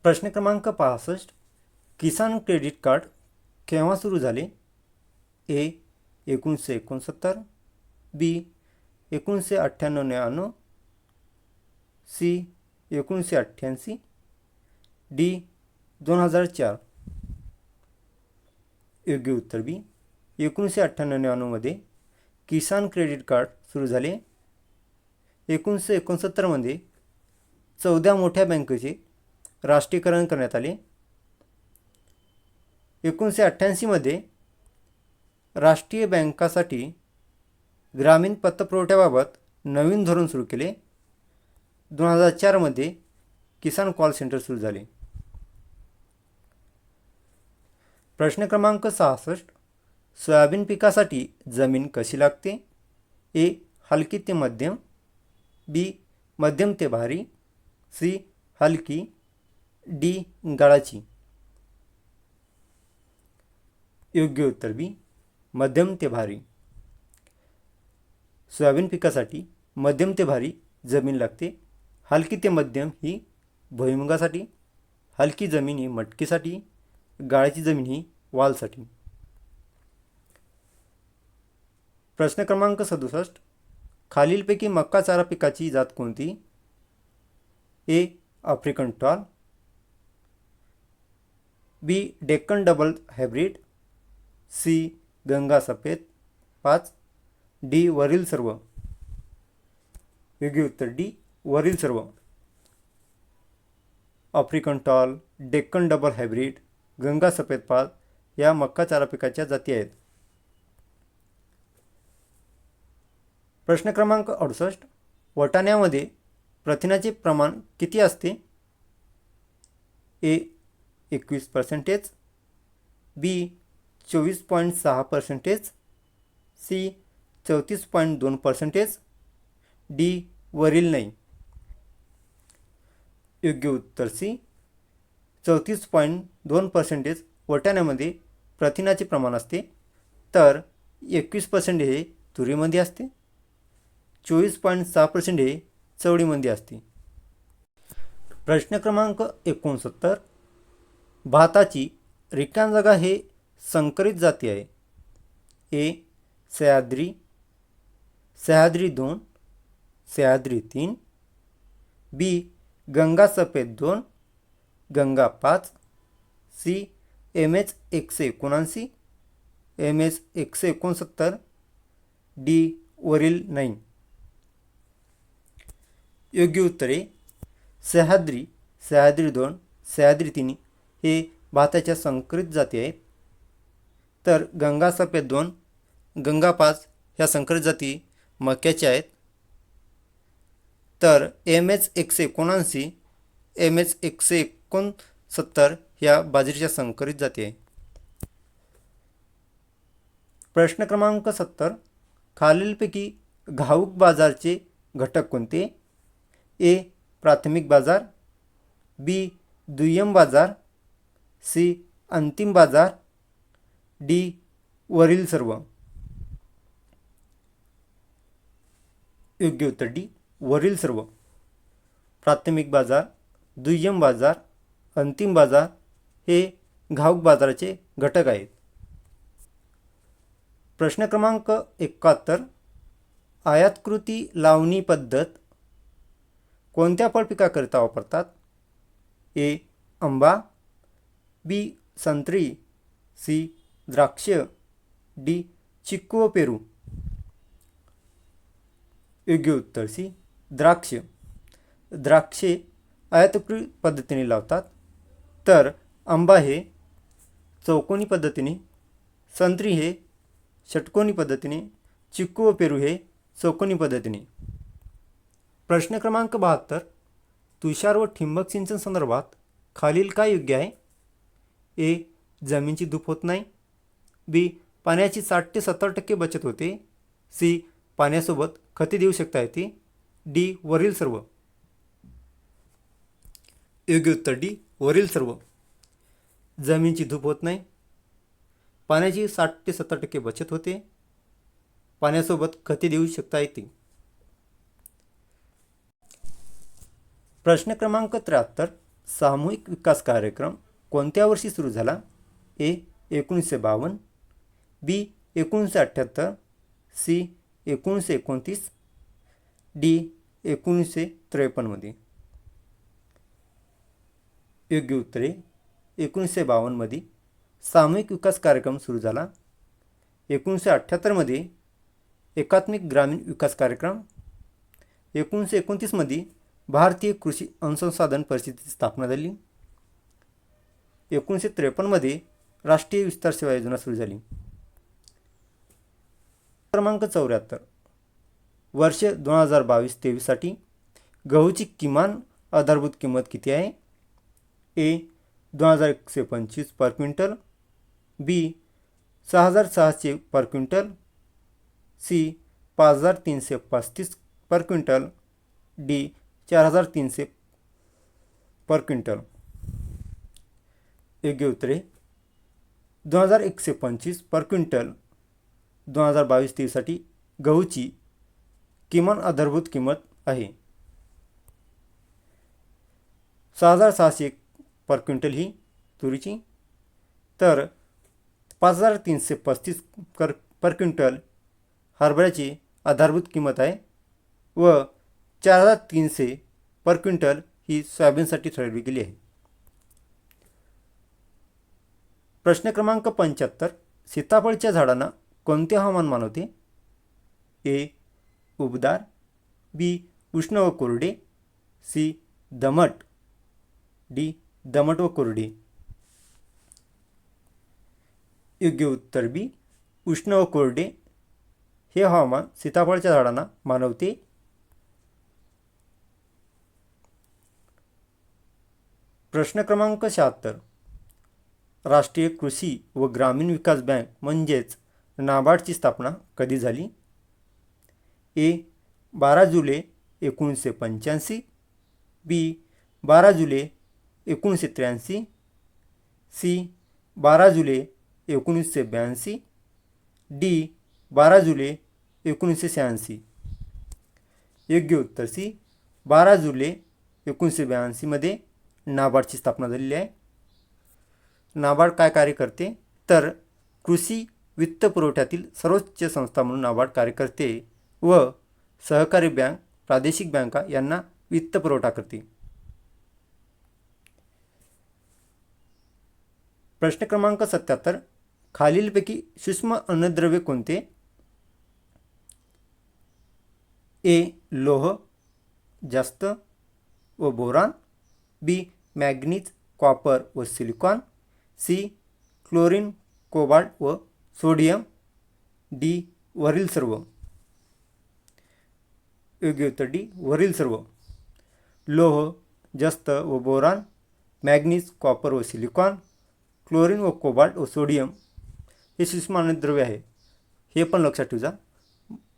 प्रश्न क्रमांक 65. किसान क्रेडिट कार्ड केव्हा सुरू झाले? ए 1969, बी 1998, सी 1988, डी 2004. योग्य उत्तर बी 1998मध्ये किसान क्रेडिट कार्ड सुरू झाले. 1969मध्ये 14 मोठ्या बँकेचे राष्ट्रीयकरण करण्यात आले. 1988मध्ये राष्ट्रीय बँकासाठी ग्रामीण पतपुरवठ्याबाबत नवीन धोरण सुरू केले. 2004मध्ये किसान कॉल सेंटर सुरू झाले. प्रश्न क्रमांक 66. सोयाबीन पिकासाठी जमीन कशी लागते? ए हलकी ते मध्यम, बी मध्यम ते भारी, सी हलकी, डी गाळाची. योग्य उत्तर बी मध्यम ते भारी. सोयाबीन पिकासाठी मध्यम ते भारी जमीन लागते. हलकी ते मध्यम ही भुईमुगासाठी, हलकी जमीन ही मटकीसाठी, गाळाची जमीन ही वालसाठी. प्रश्न क्रमांक 67. खालीलपैकी मका चारा पिकाची जात कोणती? A African tall, B Deccan double hybrid, C Ganga Safed 5, D वरील सर्व. योग्य उत्तर डी वरील सर्व. African tall, Deccan double hybrid, Ganga Safed 5 या मका चारा पिकाच्या जाती आहेत. प्रश्न क्रमांक 68. वाटाण्यामध्ये प्रथिनाचे प्रमाण किती असते? ए 21%, बी 24.6%, सी 34.2%, डी वरील नाही. योग्य उत्तर सी. 34.2% वाटाण्यामध्ये प्रथिनाचे प्रमाण असते, तर 21% हे तुरीमध्ये असते, 24.6% हे चवळीमध्ये असते. प्रश्न क्रमांक 69. भाताची रिकाम जागा हे संकरित जाती आहे. ए. सह्याद्री, सह्याद्री 2, सह्याद्री 3, बी. Ganga Safed 2, Ganga 5, C. MS 179, MS 169, D. वरील 9. योग्य उत्तरे सह्याद्री, सह्याद्री 2, सह्याद्री 3 हे भाताच्या संकरित जाती आहेत, तर गंगा सफेद 2, गंगा 5 ह्या संकरित जाती मक्याच्या आहेत, तर MS 179, MS 169 ह्या बाजरीच्या संकरित जाती आहे. प्रश्न क्रमांक 70. खालीलपैकी घाऊक बाजारचे घटक कोणते? ए. प्राथमिक बाजार, बी. दुय्यम बाजार, सी. अंतिम बाजार, डी. वरील सर्व. योग्य उत्तर डी. वरील सर्व. प्राथमिक बाजार, दुय्यम बाजार, अंतिम बाजार हे घाऊक बाजाराचे घटक आहेत. प्रश्न क्रमांक 71. आयातकृती लावणी पद्धत कोणत्या फळ पिकाकरिता वापरतात? ए. आंबा, बी. संत्री, सी. द्राक्ष, डी. चिक्कू व पेरू. योग्य उत्तर सी. द्राक्ष. द्राक्षे आयातकृती पद्धतीने लावतात, तर आंबा हे चौकोनी पद्धतीने, संत्री हे षटकोनी पद्धतीने, चिक्कू व पेरू हे चौकोनी पद्धतीने. प्रश्न क्रमांक 72. तुषार व ठिबक सिंचन संदर्भात खालील काय योग्य आहे? ए. जमिनीची धूप होत नाही, बी. पाण्याची 60 ते 70% बचत होते, सी. पाण्यासोबत खते देऊ शकता येते, डी. वरील सर्व. योग्य उत्तर डी. वरील सर्व. जमिनीची धूप होत नाही, पाण्याची 60 ते 70% बचत होते, पाण्यासोबत खते देऊ शकता येते. प्रश्न क्रमांक 73. सामूहिक विकास कार्यक्रम कोणत्या वर्षी सुरू झाला? ए. 1952, बी. 1978, सी. 1929, डी. 1953 मध्ये. योग्य उत्तरे 1952 मध्ये सामूहिक विकास कार्यक्रम सुरू झाला. 1978 मध्ये एकात्मिक ग्रामीण विकास कार्यक्रम. 1929 मध्ये भारतीय कृषी अनुसंधान परिषदेची स्थापना झाली. 1953 मध्ये राष्ट्रीय विस्तार सेवा योजना सुरू झाली. क्रमांक 74. वर्ष 2022-23 साठी गहूची किमान आधारभूत किंमत किती आहे? ए. 2125 पर क्विंटल, बी. 6600 पर क्विंटल, सी. 5335 पर क्विंटल, डी. 4300 पर क्विंटल. योग्य उत्तरे 2125 पर क्विंटल 2022-23 साठी गहूची किमान आधारभूत किंमत आहे. 6600 पर क्विंटल ही तुरीची, तर 5335 पर क्विंटल हरभऱ्याची आधारभूत किंमत आहे व 4300 पर क्विंटल ही सोयाबीनसाठी ठरवली गेली आहे. प्रश्न क्रमांक 75. सीताफळच्या झाडांना कोणते हवामान मानवते? ए. उबदार, बी. उष्ण व कोरडे, सी. दमट, डी. दमट व कोरडे. योग्य उत्तर बी. उष्ण व कोरडे हे हवामान सीताफळच्या झाडांना मानवते. प्रश्न क्रमांक 76. राष्ट्रीय कृषी व ग्रामीण विकास बँक म्हणजेच नाबार्डची स्थापना कधी झाली? ए. 12 जुलै 1985, बी. 12 जुलै 1983, सी 12 जुलै 1982, डी 12 जुलै 1986. योग्य उत्तर सी 12 जुलै 1982मध्ये नाबार्डची स्थापना झालेली आहे. नाबार्ड काय कार्य करते तर कृषी वित्त पुरवठ्यातील सर्वोच्च संस्था म्हणून नाबार्ड कार्य करते व सहकारी बँक, प्रादेशिक बँका यांना वित्त पुरवठा करते. प्रश्न क्रमांक 77. खालीलपैकी सूक्ष्म अन्नद्रव्य कोणते? ए लोह जास्त व बोरान, बी मॅग्नीज, कॉपर व सिलिकॉन, सी क्लोरीन, कोबाल्ट व सोडियम, डी वरील सर्व. योग्य उत्तर डी वरील सर्व. लोह जास्त व बोरान, मॅग्नीज, कॉपर व सिलिकॉन, क्लोरीन व कोबाल्ट व सोडियम हे सूक्ष्म अन्नद्रव्य आहे. हे पण लक्षात ठेवा.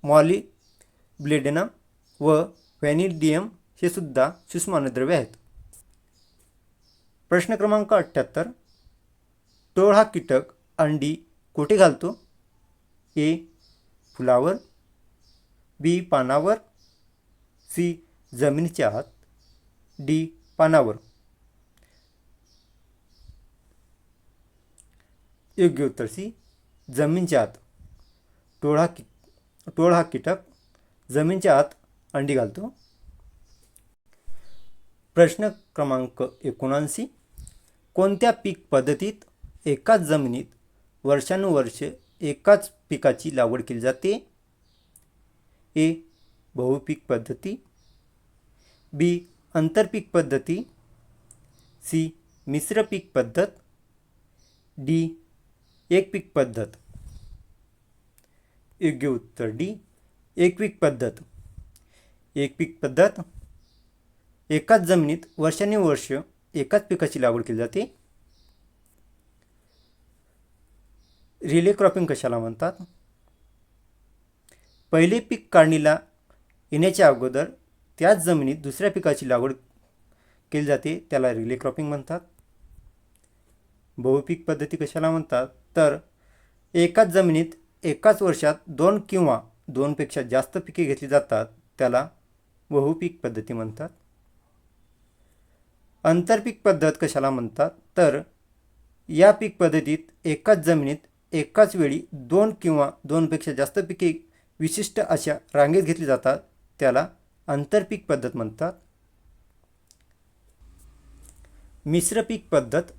मॉलिब्डेनम व व्हॅनिडियम हे सुद्धा सूक्ष्म अन्नद्रव्य आहेत. प्रश्न क्रमांक 78. टोळ हा कीटक अंडी कुठे घालतो? ए फुलावर, बी पानावर, सी जमिनीच्या आत, डी पानावर. योग्य उत्तर सी जमिनीच्या आत. टोळ हा कीटक जमिनीच्या आत अंडी घालतो. प्रश्न क्रमांक 79. कोणत्या पीक पद्धतीत एकाच जमिनीत वर्षानुवर्षे एकाच पिकाची लागवड केली जाते? ए बहुपीक पद्धती, बी आंतरपीक पद्धती, सी मिश्र पीक पद्धत, डी एक पीक पद्धत. योग्य उत्तर डी एक पीक पद्धत. एक पीक पद्धत एकाच जमिनीत वर्षानुवर्ष एकाच पिकाची लागवड केली जाते. रिले क्रॉपिंग कशाला म्हणतात? पहिले पीक काढणीला येण्याच्या अगोदर त्याच जमिनीत दुसऱ्या पिकाची लागवड केली जाते, त्याला रिले क्रॉपिंग म्हणतात. बहुपीक पद्धती कशाला म्हणतात तर एकाच जमिनीत एकाच वर्षात 2 किंवा 2 पेक्षा जास्त पिके घेतली जातात, त्याला बहुपीक पद्धती म्हणतात. आंतरपीक पद्धत कशाला म्हणतात तर या पीक पद्धतीत एकाच जमिनीत एकाच वेळी 2 किंवा 2 पेक्षा जास्त पिके विशिष्ट अशा रांगेत घेतली जातात, त्याला आंतरपीक पद्धत म्हणतात. मिश्र पीक पद्धत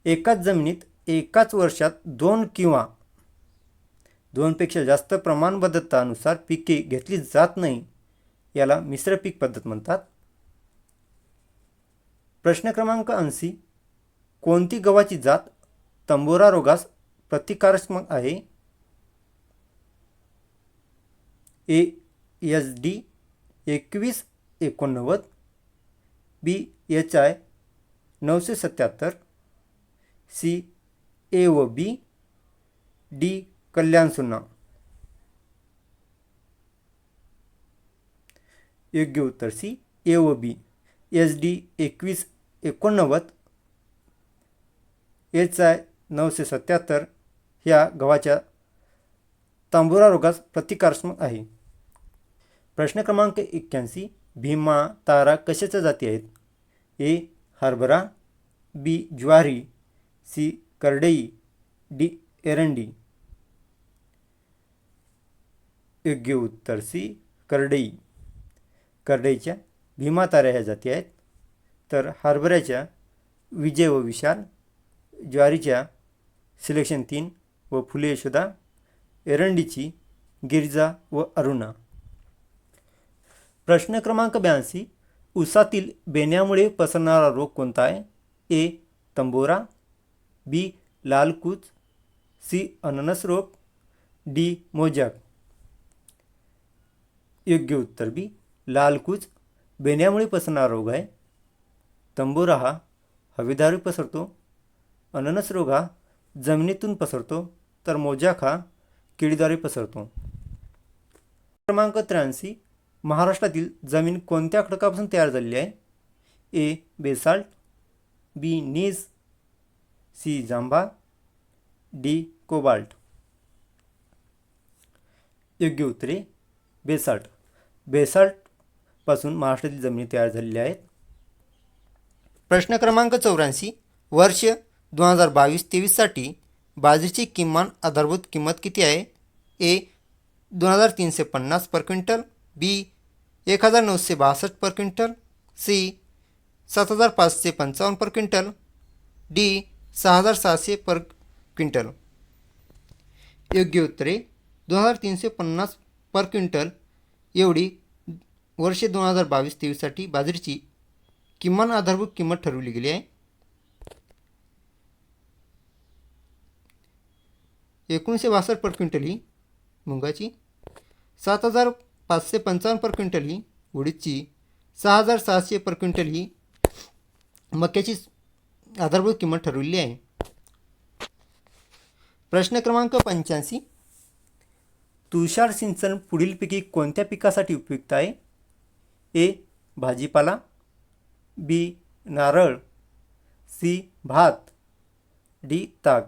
एकाच जमिनीत एकाच वर्षात 2 किंवा 2 पेक्षा जास्त प्रमाणबद्धतेनुसार पिके घेतली जात नाही, याला मिश्र पीक पद्धत म्हणतात. प्रश्न क्रमांक 80. कोणती गव्हाची जात तंबोरा रोगास प्रतिकारात्मक आहे? A S D 2189, B H I 977, C A व बी, डी कल्याण सुन्ना. योग्य उत्तर सी ए व बी. एस डी 2189, एच आय 977 ह्या गव्हाच्या तांबोरा रोगास प्रतिकारात्मक आहे. प्रश्न क्रमांक 81. भीमा, तारा कशाच्या जाती आहेत? ए हरभरा, बी ज्वारी, सी करडई, डी एरंडी. योग्य उत्तर सी करडई. करडईच्या भीमा, तारा ह्या जाती आहेत. तर हरभऱ्याच्या विजय व विशाल, ज्वारीच्या सिलेक्शन 3 व फुले यशोदा, एरंडीची गिरिजा व अरुणा. प्रश्न क्रमांक 82. ऊसातील बेण्यामुळे पसरणारा रोग कोणता आहे? ए तंबोरा, बी लालकूच, सी अननस रोग, डी मोजॅक. योग्य उत्तर बी लालकूच बेण्यामुळे पसरणारा रोग आहे. तंबोरा हा हवेद्वारे पसरतो, अननस रोग हा जमिनीतून पसरतो, तर मोजॅक हा किडीद्वारे पसरतो. क्रमांक 83. महाराष्ट्रातील जमीन कोणत्या खडकापासून तयार झालेली आहे? ए बेसाल्ट, बी नीज, सी जांभा, डी कोबाल्ट. योग्य उत्तरे बेसाल्ट. बेसाल्टपासून महाराष्ट्रातील जमिनी तयार झालेल्या आहेत. प्रश्न क्रमांक 84. वर्ष 2022-23साठी बाजरीची किमान आधारभूत किंमत किती आहे? ए 2350 पर क्विंटल, बी 1962 पर क्विंटल, सी 7555 पर क्विंटल, डी 6700 पर क्विंटल. योग्य उत्तरे 2350 पर क्विंटल एवढी वर्ष 2022-23साठी बाजरीची किमान आधारभूत किंमत ठरवली गेली आहे. 1962 पर क्विंटल ही मुगाची, 7555 पर क्विंटल ही उडीदची, 6600 पर क्विंटल ही मक्याची आधारभूत किंमत ठरवलेली आहे. प्रश्न क्रमांक 85. तुषार सिंचन पुढीलपैकी कोणत्या पिकासाठी उपयुक्त आहे? ए भाजीपाला, बी नारळ, सी भात, डी ताग.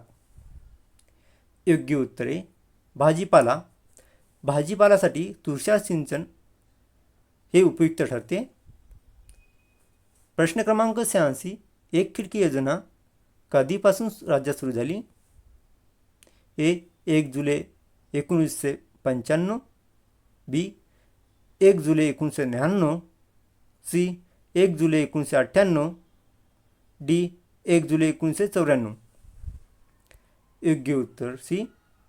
योग्य उत्तरे भाजीपाला. भाजीपाल्यासाठी तुषार सिंचन हे उपयुक्त ठरते. प्रश्न क्रमांक 86. एक खिडकी योजना कधीपासून राज्यात सुरू झाली? ए 1 जुलै 1995, बी 1 जुलै 1999, सी 1 जुलै 1998, डी 1 जुलै 1994. योग्य उत्तर सी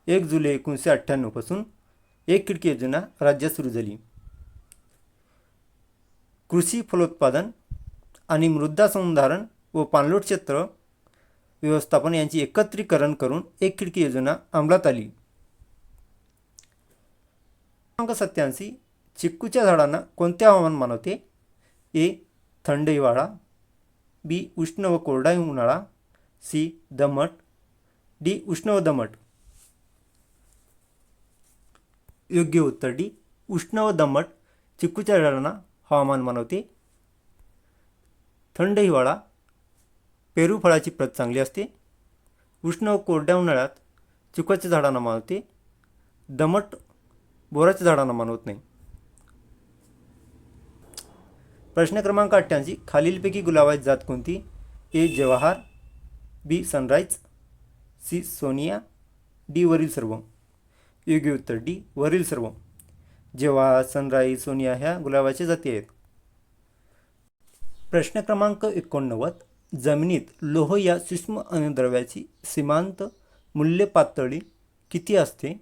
1 जुलै 1998 पासून एक खिडकी योजना राज्यात सुरू झाली. कृषी फलोत्पादन आणि मृदा संधारण व पाणलोट क्षेत्र व्यवस्थापन यांची एकत्रीकरण करून एक खिडकी योजना अंमलात आली. क्रमांक 87. चिक्कूच्या झाडांना कोणते हवामान मानवते? ए थंड हिवाळा, बी उष्ण व कोरडा उन्हाळा, सी दमट, डी उष्ण व दमट. योग्य उत्तर डी उष्ण व दमट चिक्कूच्या झाडांना हवामान मानवते. थंड हिवाळा पेरू फळाची प्रत चांगली असते. उष्ण व कोरड्या उन्हाळ्यात चिक्कूच्या झाडांना मानवते. दमट बोराच्या झाडांना मानवत नाही. प्रश्न क्रमांक 88. खालीलपैकी गुलाबाची जात कोणती? ए जवाहर, बी सनराईज, सी सोनिया, डी वरील सर्व. योग्य उत्तर डी वरील सर्व. जवाहर, सनराईज, सोनिया ह्या गुलाबाच्या जाती आहेत. प्रश्न क्रमांक 89. जमिनीत लोह या सूक्ष्म अन्नद्रव्याची सीमांत मूल्य पातळी किती असते?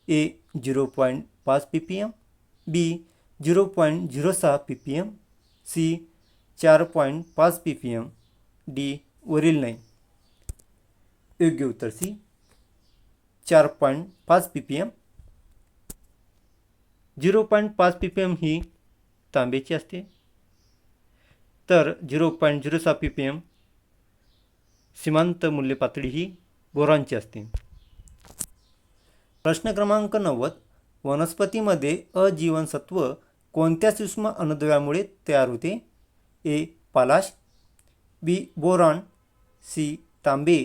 ए 0.5 ppm, बी 0.06 ppm, सी 4.5 ppm, डी वरील नाही. योग्य उत्तर सी 4.5 ppm. 0.5 ppm ही तांब्याची असते, तर 0.06 ppm सीमांत मूल्य पातळी ही बोरॉनची असते. प्रश्न क्रमांक 90. वनस्पतीमध्ये अजीवनसत्व कोणत्या सूक्ष्म अन्नद्रव्यामुळे तयार होते? ए पालाश, बी बोरॉन, सी तांबे,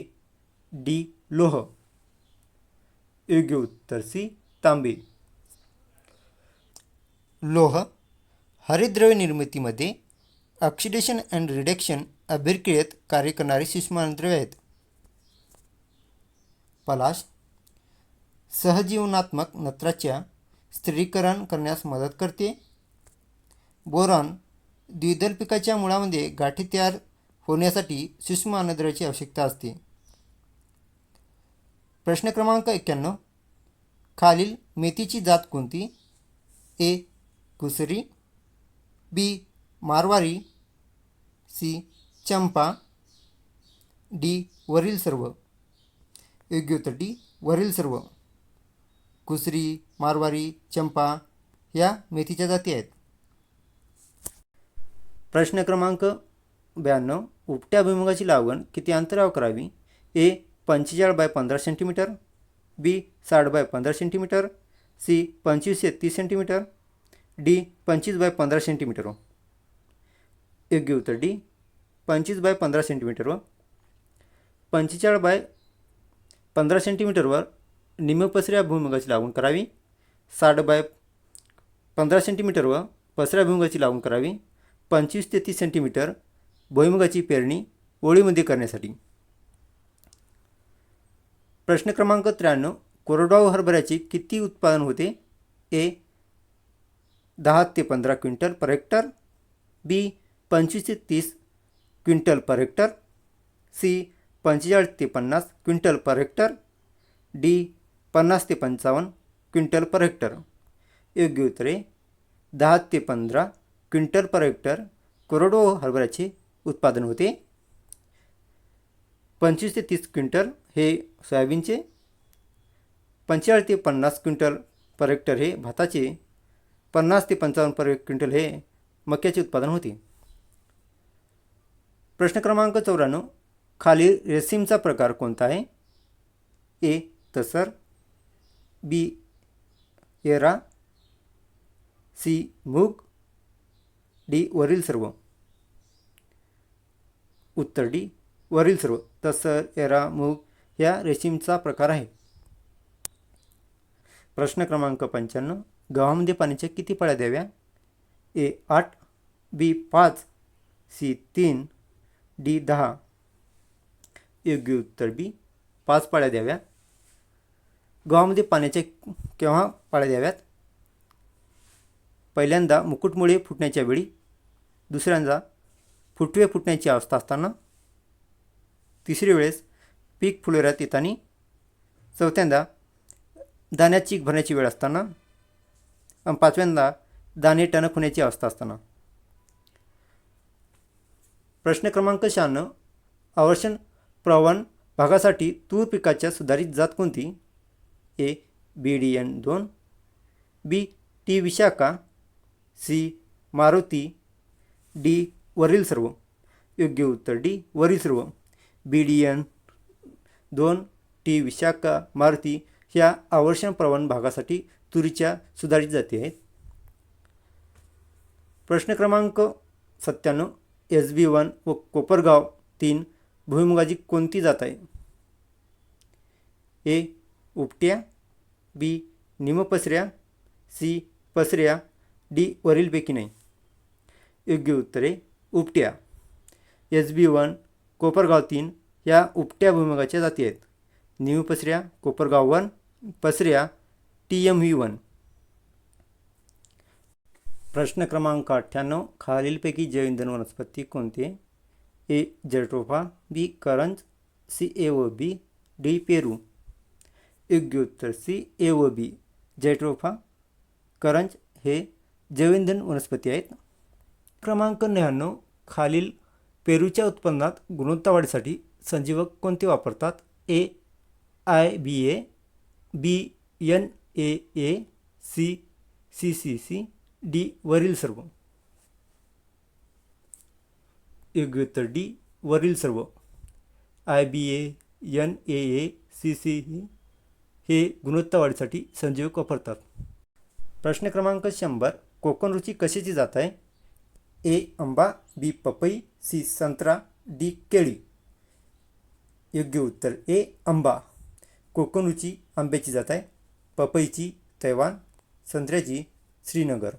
डी लोह. योग्य उत्तर सी तांबे. लोह हरितद्रव्य निर्मितीमध्ये ऑक्सिडेशन अँड रिडक्शन अभिक्रियेत कार्य करणारे सूक्ष्म अन्नद्रव्य आहेत. पलाश सहजीवनात्मक नत्राच्या स्थिरीकरण करण्यास मदत करते. बोरॉन द्विदल पिकाच्या मुळामध्ये गाठी तयार होण्यासाठी सूक्ष्म अन्नद्रव्याची आवश्यकता असते. प्रश्न क्रमांक 91. खालील मेथीची जात कोणती? ए कुसरी, बी मारवारी, सी चंपा, डी वरील सर्व. योग्य उत्तर डी वरील सर्व. कुसरी, मारवारी, चंपा या मेथीच्या जाती आहेत. प्रश्न क्रमांक 92. उपट्या भुईमुगाची लागवड किती अंतरावर करावी? ए 45 बाय 15 सेंटीमीटर, बी 60 बाय 15 सेंटीमीटर, सी 25 ते 30 सेंटीमीटर, डी 25 बाय 15 सेंटीमीटर. योग्य उत्तर डी 25 बाय 15 सेंटीमीटरवर. 45 बाय 15 सेंटीमीटरवर निम्नपसऱ्या भूमिगाची लागवड करावी. 60 बाय 15 सेंटीमीटरवर पसऱ्या भूमिगाची लागवड करावी. 25 ते 30 सेंटीमीटर भुईमुगाची पेरणी ओळीमध्ये करण्यासाठी. प्रश्न क्रमांक 93. कोरडवाहू हरभऱ्याचे किती उत्पादन होते? ए 10 ते 15 क्विंटल पर हेक्टर, बी 25 ते 30 क्विंटल पर हेक्टर, सी 45 ते 50 क्विंटल पर हेक्टर, डी 50 ते 55 क्विंटल पर हेक्टर. योग्य उत्तरे 10 ते 15 क्विंटल पर हेक्टर कोरडवाहू हरभऱ्याचे उत्पादन होते. 25 ते 30 क्विंटल हे सोयाबीनचे, 45 ते 50 क्विंटल पर हेक्टर हे भाताचे, 50 ते 55 पर क्विंटल हे मक्याचे उत्पादन होते. प्रश्न क्रमांक 94. खालील रेशीमचा प्रकार कोणता आहे? ए तसर, बी एरा, सी मूग, डी वरील सर्व. उत्तर डी वरील सर्व. तसर, एरा, मूग या रेशीमचा प्रकार आहे. प्रश्न क्रमांक 95. गव्हामध्ये पाण्याच्या किती पाळ्या द्याव्या? ए 8, बी 5, सी 3, डी 10. योग्य उत्तर बी 5 पाळ्या द्याव्या. गव्हामध्ये पाण्याच्या केव्हा पाळ्या द्याव्यात? पहिल्यांदा मुकुटमुळे फुटण्याच्या वेळी, दुसऱ्यांदा फुटवे फुटण्याची अवस्था असताना, तिसरी वेळेस पीक फुलोऱ्यात येताना, चौथ्यांदा दाण्यात चीक भरण्याची वेळ असताना, आणि पाचव्यांदा दाणे टणक होण्याची अवस्था असताना. प्रश्न क्रमांक 96. आवर्षण प्रवण भागासाठी तूर पिकाच्या सुधारित जात कोणती? A BDN2, B T Vishakha, C Maruti, D वरील सर्व. योग्य उत्तर डी वरील सर्व. BDN2, टी विशाखा, मारुती ह्या आवर्षण प्रवण भागासाठी तुरीच्या सुधारित जाती आहेत. प्रश्न क्रमांक 97. SB1 व कोपरगाव 3 भुईमुगाची कोणती जात आहे? ए उपट्या, बी निमपसऱ्या, सी पसऱ्या, डी वरीलपैकी नाही. योग्य उत्तरे उपट्या. SB1 कोपरगाव 3 या उपट्या भुईमुगाच्या जाती आहेत. निमपसऱ्या कोपरगाव 1, पसऱ्या TMV1. प्रश्न क्रमांक 98. खालीलपैकी जैवइंधन वनस्पती कोणते? ए जैट्रोफा, बी करंज, सी ए व बी, डी पेरू. योग्य उत्तर सी ए व बी. जैट्रोफा, करंज हे जैवइंधन वनस्पती आहेत. क्रमांक 99. खालील पेरूच्या उत्पन्नात गुणवत्ता वाढीसाठी संजीवक कोणते वापरतात? ए IBA, बी NAA, सी CCC, डी वरील सर्व. योग्य उत्तर डी वरील सर्व. IBA, NAA, CCC हे गुणवत्ता वाढीसाठी संजीवक वापरतात. प्रश्न क्रमांक 100. कोकण रुची कशाची जात आहे? ए आंबा, बी पपई, सी संत्रा, डी केळी. योग्य उत्तर ए आंबा. कोकण रुची आंब्याची जात आहे. पपईची तैवान, संत्र्याची श्रीनगर.